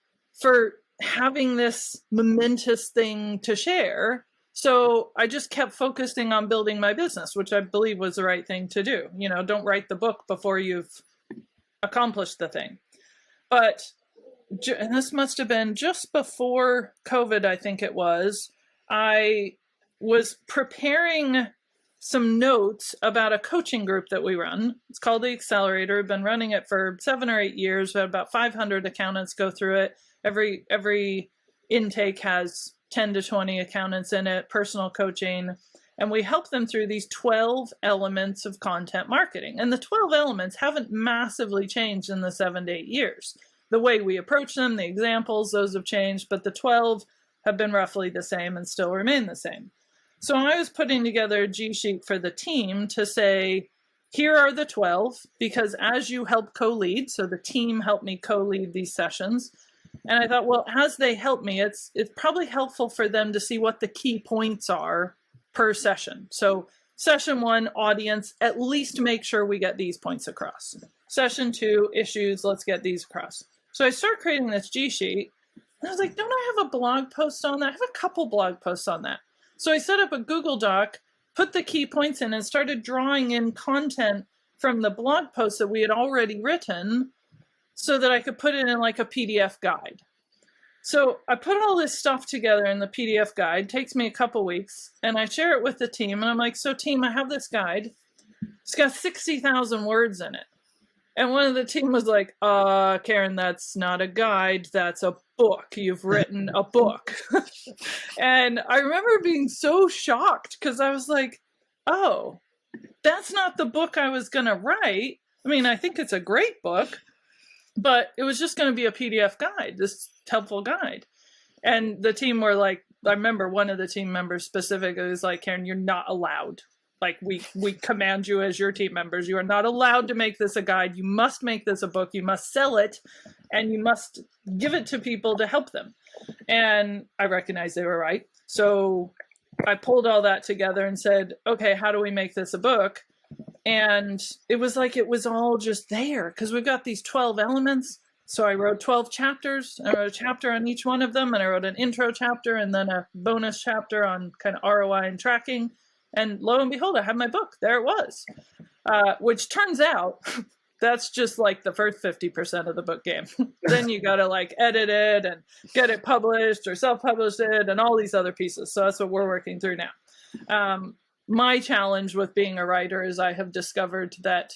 for having this momentous thing to share. So I just kept focusing on building my business, which I believe was the right thing to do. You know, don't write the book before you've accomplished the thing. But, and this must have been just before COVID, I think it was, I was preparing some notes about a coaching group that we run. It's called the Accelerator. We've been running it for 7 or 8 years. We had about 500 accountants go through it. Every intake has 10 to 20 accountants in it, personal coaching, and we help them through these 12 elements of content marketing. And the 12 elements haven't massively changed in the 7 to 8 years. The way we approach them, the examples, those have changed, but the 12 have been roughly the same and still remain the same. So I was putting together a G sheet for the team to say, here are the 12, because as you help co-lead, so the team helped me co-lead these sessions. And I thought, well, as they help me, it's probably helpful for them to see what the key points are per session. So session 1, audience, at least make sure we get these points across. Session 2, issues, let's get these across. So I started creating this G sheet, and I was like, don't I have a blog post on that? I have a couple blog posts on that. So I set up a Google Doc, put the key points in, and started drawing in content from the blog posts that we had already written, so that I could put it in like a PDF guide. So I put all this stuff together in the PDF guide. It takes me a couple weeks, and I share it with the team. And I'm like, so team, I have this guide. It's got 60,000 words in it. And one of the team was like, Karen, that's not a guide. That's a book. You've written a book. And I remember being so shocked, because I was like, oh, that's not the book I was going to write. I mean, I think it's a great book, but it was just going to be a PDF guide, this helpful guide. And the team were like, I remember one of the team members specifically was like, Karen, you're not allowed. Like, we command you as your team members. You are not allowed to make this a guide. You must make this a book. You must sell it, and you must give it to people to help them. And I recognized they were right. So I pulled all that together and said, okay, how do we make this a book? And it was like, it was all just there, because we've got these 12 elements. So I wrote 12 chapters. I wrote a chapter on each one of them, and I wrote an intro chapter and then a bonus chapter on kind of ROI and tracking. And lo and behold, I had my book. There it was, which turns out that's just like the first 50% of the book game. Then you got to like edit it and get it published or self-publish it and all these other pieces. So that's what we're working through now. My challenge with being a writer is I have discovered that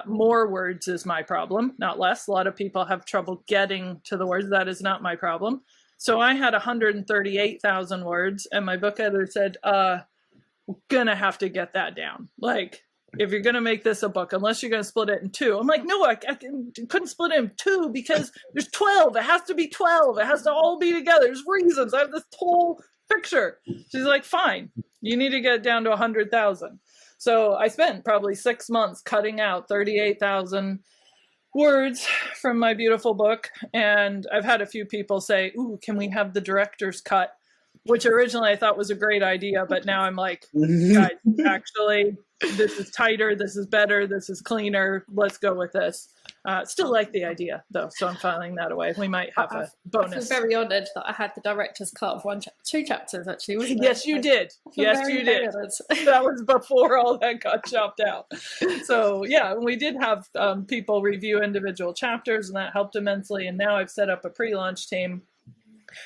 more words is my problem, not less. A lot of people have trouble getting to the words. That is not my problem. So I had 138,000 words, and my book editor said, gonna have to get that down. Like, if you're gonna make this a book, unless you're gonna split it in 2. I'm like, no, I couldn't split it in 2 because there's 12. It has to be 12. It has to all be together. There's reasons. I have this whole picture. She's like, fine, you need to get it down to 100,000. So I spent probably 6 months cutting out 38,000 words from my beautiful book. And I've had a few people say, ooh, can we have the director's cut? which originally I thought was a great idea, but now I'm like, guys, actually, this is tighter, this is better, this is cleaner. Let's go with this. Still like the idea though, so I'm filing that away. We might have a bonus. I feel very honoured that I had the director's cut of two chapters actually, wasn't it? Yes, you did. Yes, you did. That was before all that got chopped out. So yeah, we did have people review individual chapters, and that helped immensely. And now I've set up a pre-launch team.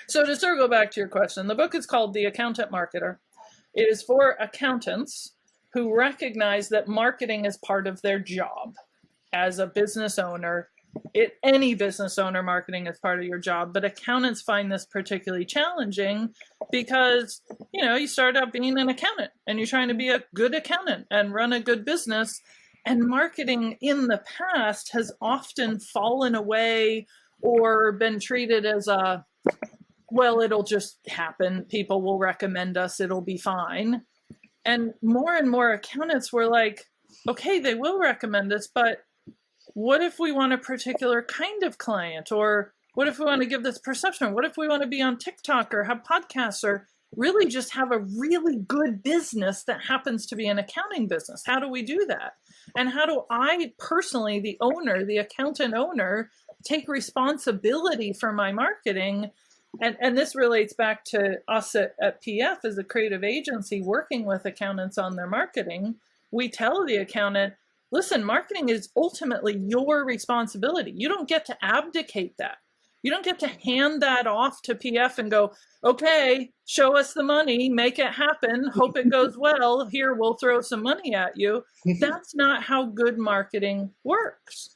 So to circle back to your question, the book is called The Accountant Marketer. It is for accountants who recognize that marketing is part of their job. As a business owner, any business owner, marketing is part of your job, but accountants find this particularly challenging because, you start out being an accountant and you're trying to be a good accountant and run a good business. And marketing in the past has often fallen away or been treated as well, it'll just happen. People will recommend us. It'll be fine. And more accountants were like, okay, they will recommend us, but what if we want a particular kind of client? Or what if we want to give this perception? What if we want to be on TikTok or have podcasts or really just have a really good business that happens to be an accounting business? How do we do that? And how do I personally, the owner, the accountant owner, take responsibility for my marketing? And this relates back to us at PF as a creative agency working with accountants on their marketing. We tell the accountant, listen, marketing is ultimately your responsibility. You don't get to abdicate that. You don't get to hand that off to PF and go, okay, show us the money, make it happen, hope it goes well. Here, we'll throw some money at you. That's not how good marketing works.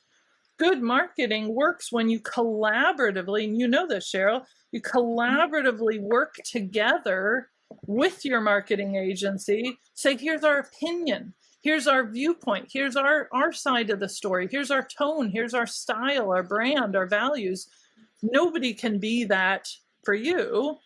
Good marketing works when you collaboratively, and you know this, Cheryl, you collaboratively work together with your marketing agency, say, here's our opinion. Here's our viewpoint. Here's our side of the story. Here's our tone. Here's our style, our brand, our values. Nobody can be that for you,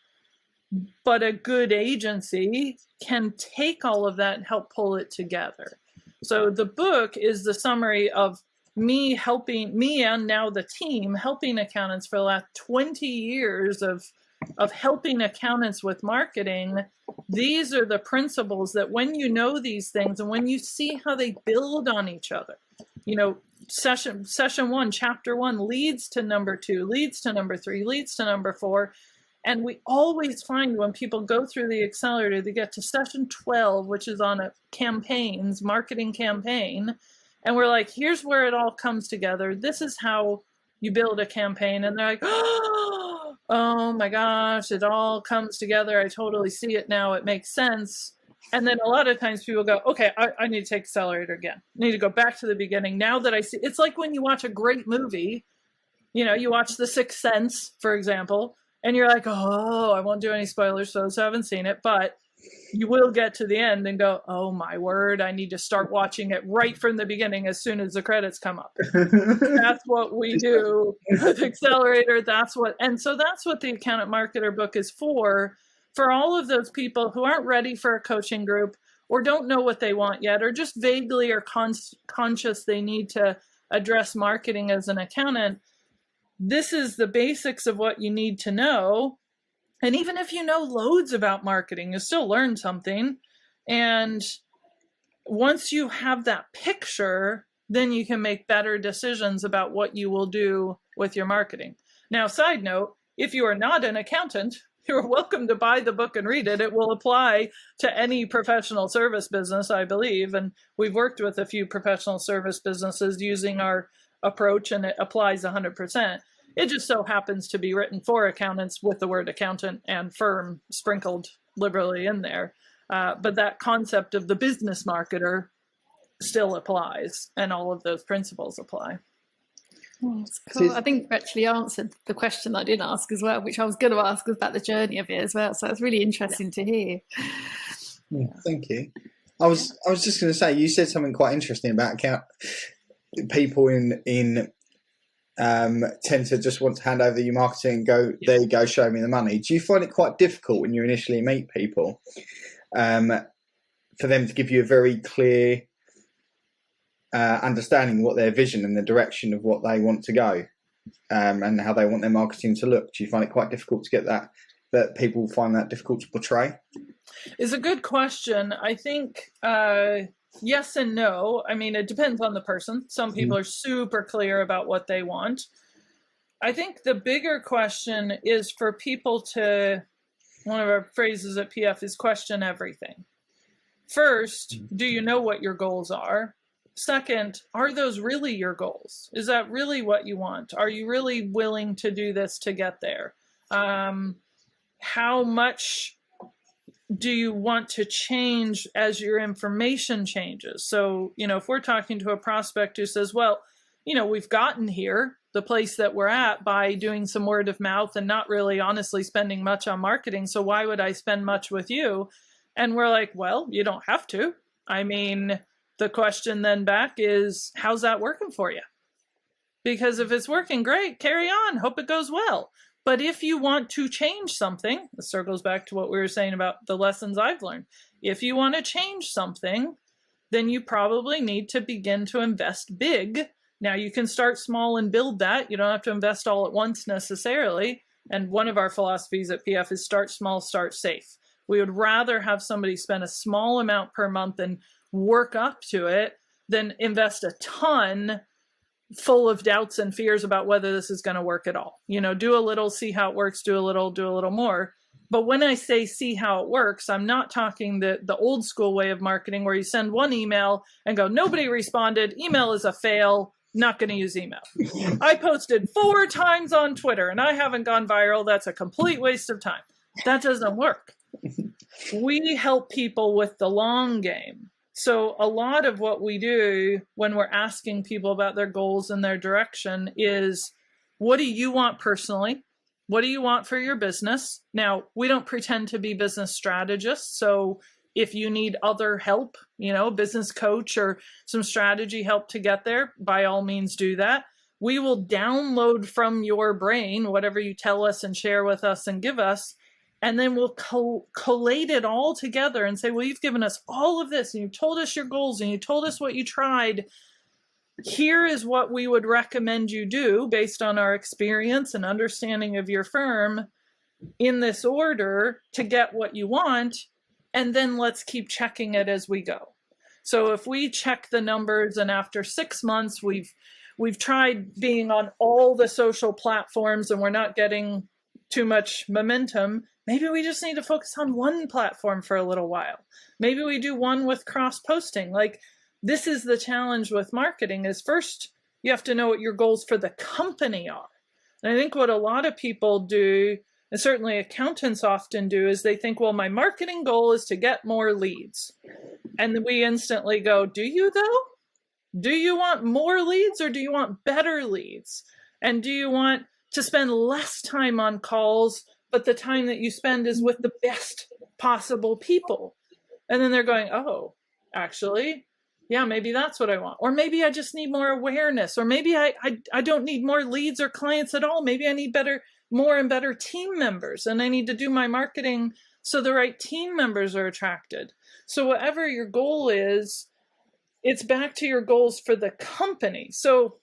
but a good agency can take all of that and help pull it together. So the book is the summary of me and now the team helping accountants for the last 20 years of helping accountants with marketing. These are the principles that when you know these things and when you see how they build on each other, session 1, chapter 1 leads to number 2, leads to number 3, leads to number 4. And we always find when people go through the accelerator, they get to session 12, which is on marketing campaign. And we're like, here's where it all comes together. This is how you build a campaign. And they're like, oh my gosh, it all comes together. I totally see it now. It makes sense. And then a lot of times people go, okay, I need to take accelerator again. I need to go back to the beginning. Now that I see, it's like when you watch a great movie, you watch The Sixth Sense, for example, and you're like, oh, I won't do any spoilers for those who haven't seen it, but you will get to the end and go, oh my word, I need to start watching it right from the beginning as soon as the credits come up. That's what we do with Accelerator. And so that's what the Accountant Marketer book is for all of those people who aren't ready for a coaching group or don't know what they want yet, or just vaguely are conscious they need to address marketing as an accountant. This is the basics of what you need to know. And even if you know loads about marketing, you still learn something. And once you have that picture, then you can make better decisions about what you will do with your marketing. Now, side note, if you are not an accountant, you're welcome to buy the book and read it. It will apply to any professional service business, I believe. And we've worked with a few professional service businesses using our approach, and it applies 100%. It just so happens to be written for accountants with the word accountant and firm sprinkled liberally in there. But that concept of the business marketer still applies, and all of those principles apply. Oh, that's cool. I think you actually answered the question I didn't ask as well, which I was going to ask about the journey of it as well. So it's really interesting to hear. Yeah, thank you. I was just going to say, you said something quite interesting about people in tend to just want to hand over your marketing and go, there you go, show me the money. Do you find it quite difficult when you initially meet people for them to give you a very clear understanding what their vision and the direction of what they want to go and how they want their marketing to look? Do you find it quite difficult to get that that people find that difficult to portray? Is a good question. I think yes and no. I mean, it depends on the person. Some people are super clear about what they want. I think the bigger question is for people to, one of our phrases at PF is question everything. First, do you know what your goals are? Second, are those really your goals? Is that really what you want? Are you really willing to do this to get there? How much do you want to change as your information changes? So, if we're talking to a prospect who says, well, we've gotten here, the place that we're at, by doing some word of mouth and not really honestly spending much on marketing. So why would I spend much with you? And we're like, well, you don't have to. I mean, the question then back is, how's that working for you? Because if it's working great, carry on. Hope it goes well. But if you want to change something, this circles back to what we were saying about the lessons I've learned. If you want to change something, then you probably need to begin to invest big. Now, you can start small and build that. You don't have to invest all at once necessarily. And one of our philosophies at PF is start small, start safe. We would rather have somebody spend a small amount per month and work up to it than invest a ton full of doubts and fears about whether this is going to work at all. Do a little, see how it works, do a little more. But when I say see how it works, I'm not talking the old school way of marketing where you send one email and go, nobody responded, email is a fail, not going to use email. I posted 4 times on Twitter and I haven't gone viral. That's a complete waste of time. That doesn't work. We help people with the long game. So a lot of what we do when we're asking people about their goals and their direction is, what do you want personally? What do you want for your business? Now, we don't pretend to be business strategists. So if you need other help, business coach or some strategy help to get there, by all means do that. We will download from your brain whatever you tell us and share with us and give us. And then we'll collate it all together and say, well, you've given us all of this and you've told us your goals and you told us what you tried. Here is what we would recommend you do based on our experience and understanding of your firm in this order to get what you want. And then let's keep checking it as we go. So if we check the numbers and after 6 months, we've tried being on all the social platforms and we're not getting too much momentum, maybe we just need to focus on one platform for a little while. Maybe we do one with cross-posting. Like, this is the challenge with marketing is first, you have to know what your goals for the company are. And I think what a lot of people do, and certainly accountants often do, is they think, well, my marketing goal is to get more leads. And then we instantly go, do you though? Do you want more leads or do you want better leads? And do you want to spend less time on calls, but the time that you spend is with the best possible people? And then they're going, oh, actually, yeah, maybe that's what I want. Or maybe I just need more awareness. Or maybe I don't need more leads or clients at all. Maybe I need more and better team members. And I need to do my marketing so the right team members are attracted. So whatever your goal is, it's back to your goals for the company. So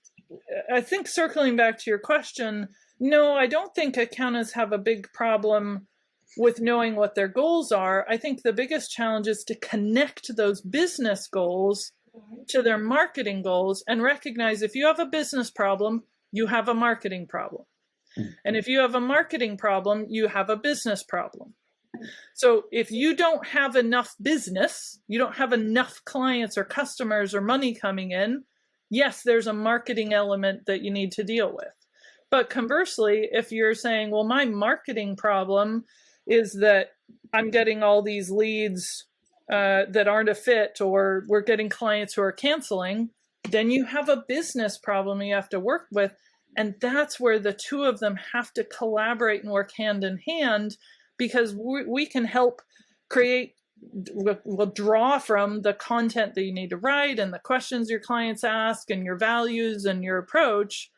I think circling back to your question, no, I don't think accountants have a big problem with knowing what their goals are. I think the biggest challenge is to connect those business goals to their marketing goals and recognize if you have a business problem, you have a marketing problem. And if you have a marketing problem, you have a business problem. So if you don't have enough business, you don't have enough clients or customers or money coming in, yes, there's a marketing element that you need to deal with. But conversely, if you're saying, well, my marketing problem is that I'm getting all these leads that aren't a fit, or we're getting clients who are canceling, then you have a business problem you have to work with. And that's where the two of them have to collaborate and work hand in hand, because we can help create, we'll draw from the content that you need to write and the questions your clients ask and your values and your approach.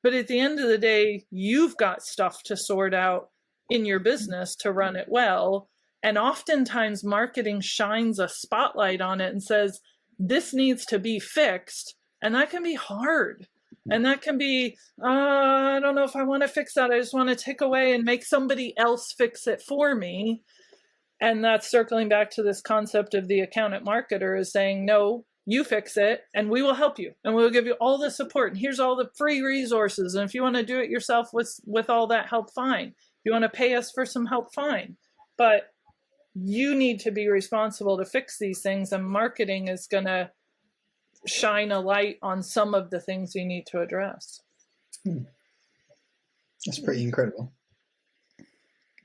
But at the end of the day, you've got stuff to sort out in your business to run it well. And oftentimes marketing shines a spotlight on it and says, this needs to be fixed. And that can be hard. And that can be, I don't know if I want to fix that. I just want to take away and make somebody else fix it for me. And that's circling back to this concept of the accountant marketer is saying, no, you fix it and we will help you and we'll give you all the support. And here's all the free resources. And if you want to do it yourself with all that help, fine. If you want to pay us for some help, fine. But you need to be responsible to fix these things. And marketing is going to shine a light on some of the things you need to address. That's pretty incredible.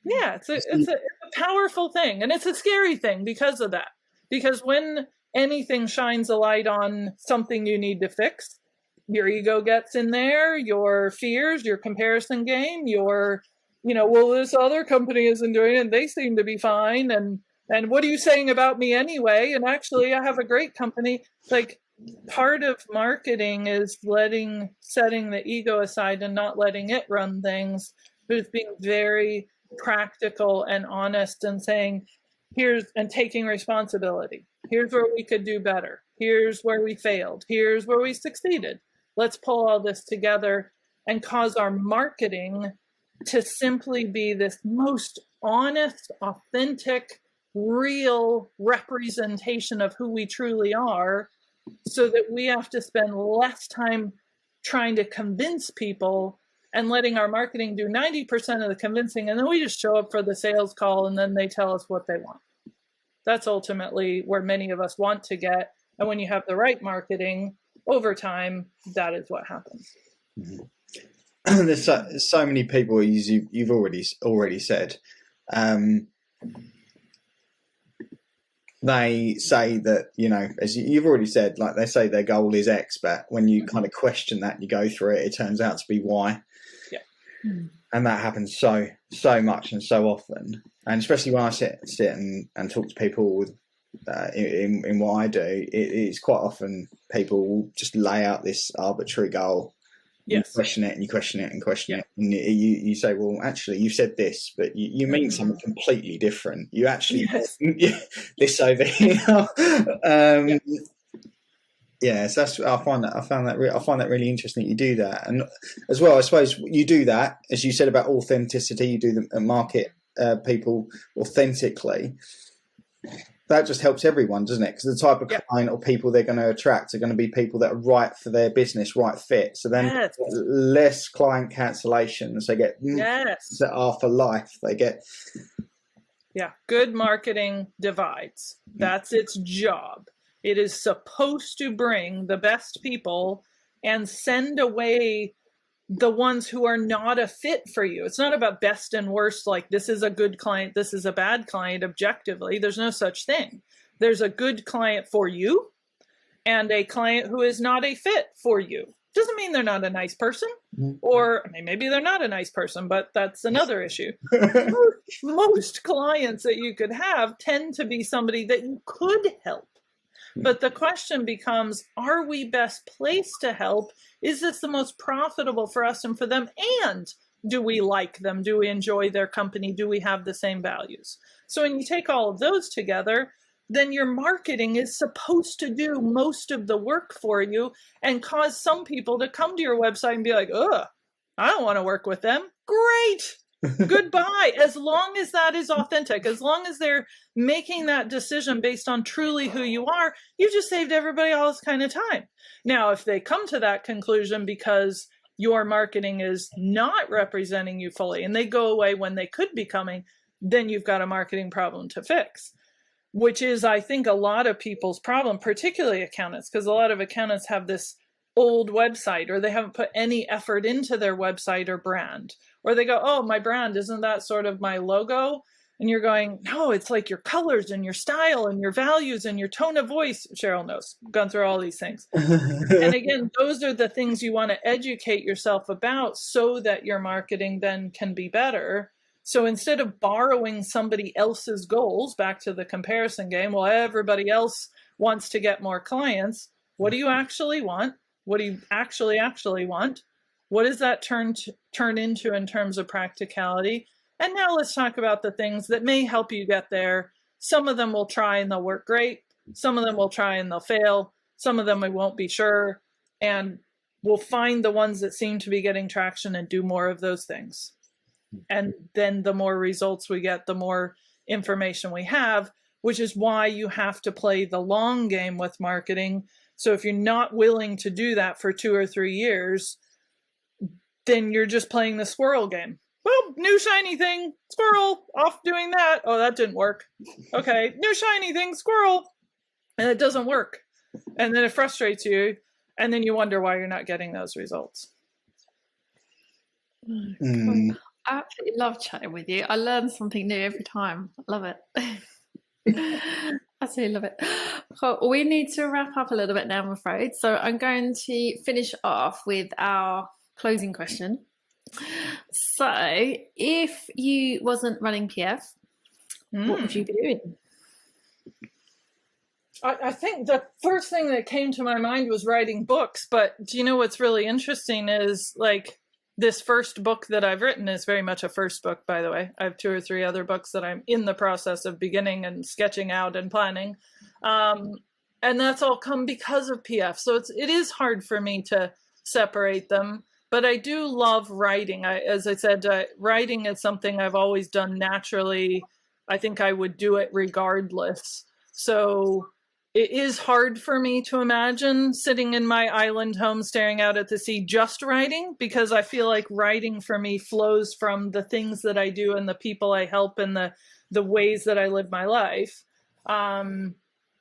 Yeah, it's a powerful thing, and it's a scary thing because of that. Because when anything shines a light on something you need to fix, your ego gets in there, your fears, your comparison game, your, well, this other company isn't doing it, and they seem to be fine, and what are you saying about me anyway? And actually, I have a great company. Like, part of marketing is setting the ego aside and not letting it run things, but it's being very practical and honest and saying, and taking responsibility. Here's where we could do better. Here's where we failed. Here's where we succeeded. Let's pull all this together and cause our marketing to simply be this most honest, authentic, real representation of who we truly are, so that we have to spend less time trying to convince people and letting our marketing do 90% of the convincing. And then we just show up for the sales call and then they tell us what they want. That's ultimately where many of us want to get. And when you have the right marketing over time, that is what happens. Mm-hmm. There's so many people, as you've already said, they say that, as you've already said, like they say their goal is X, but when you kind of question that, you go through it, it turns out to be Y. Yeah. And that happens so much and so often. And especially when I sit and talk to people in what I do, it's quite often people will just lay out this arbitrary goal. Yes. You question it and you question it and question it. And you say, well, actually, you said this, but you mean something completely different. You actually this over here. So I find that really interesting that you do that. And as well, I suppose you do that, as you said about authenticity, you do the market people authentically. That just helps everyone, doesn't it? Because the type of client or people they're going to attract are going to be people that are right for their business, right fit. So then less client cancellations. They get that are for life. They get good marketing divides. That's its job. It is supposed to bring the best people and send away the ones who are not a fit for you. It's not about best and worst, like this is a good client, this is a bad client objectively. There's no such thing. There's a good client for you and a client who is not a fit for you. Doesn't mean they're not a nice person, or maybe they're not a nice person, but that's another issue. Most clients that you could have tend to be somebody that you could help. But the question becomes, are we best placed to help? Is this the most profitable for us and for them? And do we like them? Do we enjoy their company? Do we have the same values? So when you take all of those together, then your marketing is supposed to do most of the work for you and cause some people to come to your website and be like, ugh, I don't want to work with them. Great. Goodbye. As long as that is authentic, as long as they're making that decision based on truly who you are, you just saved everybody all this kind of time. Now, if they come to that conclusion because your marketing is not representing you fully and they go away when they could be coming, then you've got a marketing problem to fix, which is, I think, a lot of people's problem, particularly accountants, because a lot of accountants have this old website, or they haven't put any effort into their website or brand, or they go, oh, my brand, isn't that sort of my logo? And you're going, no, it's like your colors and your style and your values and your tone of voice. Cheryl knows, gone through all these things. And again, those are the things you want to educate yourself about so that your marketing then can be better. So instead of borrowing somebody else's goals, back to the comparison game, well, everybody else wants to get more clients. What do you actually want? What do you actually want? What does that turn into in terms of practicality? And now let's talk about the things that may help you get there. Some of them will try and they'll work great. Some of them will try and they'll fail. Some of them we won't be sure. And we'll find the ones that seem to be getting traction and do more of those things. And then the more results we get, the more information we have, which is why you have to play the long game with marketing. So if you're not willing to do that for 2 or 3 years, then you're just playing the squirrel game. Well, new shiny thing, squirrel, off doing that. Oh, that didn't work. Okay, new shiny thing, squirrel. And it doesn't work. And then it frustrates you. And then you wonder why you're not getting those results. Cool. I absolutely love chatting with you. I learn something new every time. I love it. Absolutely love it. Cool. We need to wrap up a little bit now, I'm afraid. So I'm going to finish off with our closing question. So if you wasn't running PF, what would you be doing? I think the first thing that came to my mind was writing books. But do you know what's really interesting is, like, this first book that I've written is very much a first book, by the way. I have 2 or 3 other books that I'm in the process of beginning and sketching out and planning. And that's all come because of PF. So it is hard for me to separate them. But I do love writing. As I said, writing is something I've always done naturally. I think I would do it regardless. So it is hard for me to imagine sitting in my island home staring out at the sea just writing, because I feel like writing for me flows from the things that I do and the people I help and the ways that I live my life.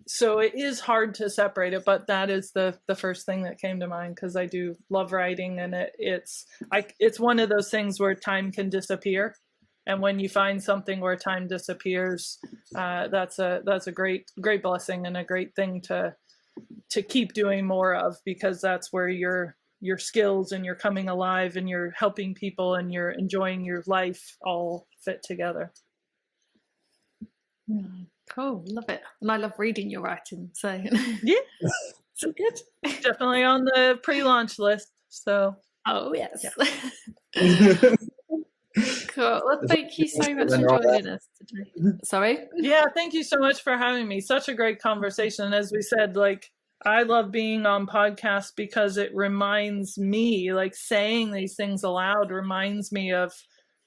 So it is hard to separate it, but that is the first thing that came to mind, because I do love writing, and it's one of those things where time can disappear. And when you find something where time disappears, that's a great blessing and a great thing to keep doing more of, because that's where your skills and you're coming alive and you're helping people and you're enjoying your life all fit together. Cool, love it. And I love reading your writing, so Yeah, so good. definitely on the pre-launch list. So Oh yes. Yeah. Cool. Well, thank you so much for joining us today. Sorry? Yeah, thank you so much for having me. Such a great conversation. And as we said, like, I love being on podcasts because it reminds me, like, saying these things aloud reminds me of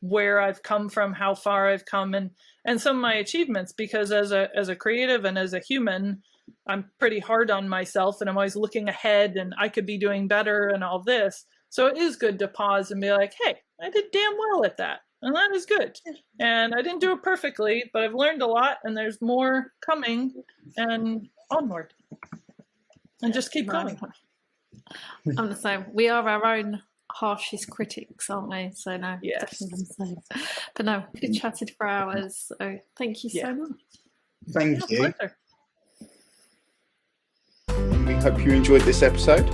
where I've come from, how far I've come, and some of my achievements, because as a creative and as a human, I'm pretty hard on myself, and I'm always looking ahead and I could be doing better and all this. So it is good to pause and be like, hey, I did damn well at that. And that is good. And I didn't do it perfectly, but I've learned a lot, and there's more coming, and onward. And just keep going. I'm the same. We are our own harshest critics, aren't we? So no, Yes. definitely the same. But no, we chatted for hours. So thank you so much. Thank you. Pleasure. And we hope you enjoyed this episode.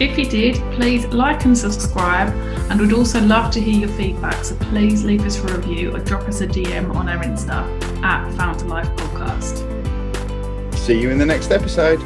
If you did, please like and subscribe, and we'd also love to hear your feedback, so please leave us a review or drop us a DM on our Insta @FounderLifePodcast. See you in the next episode.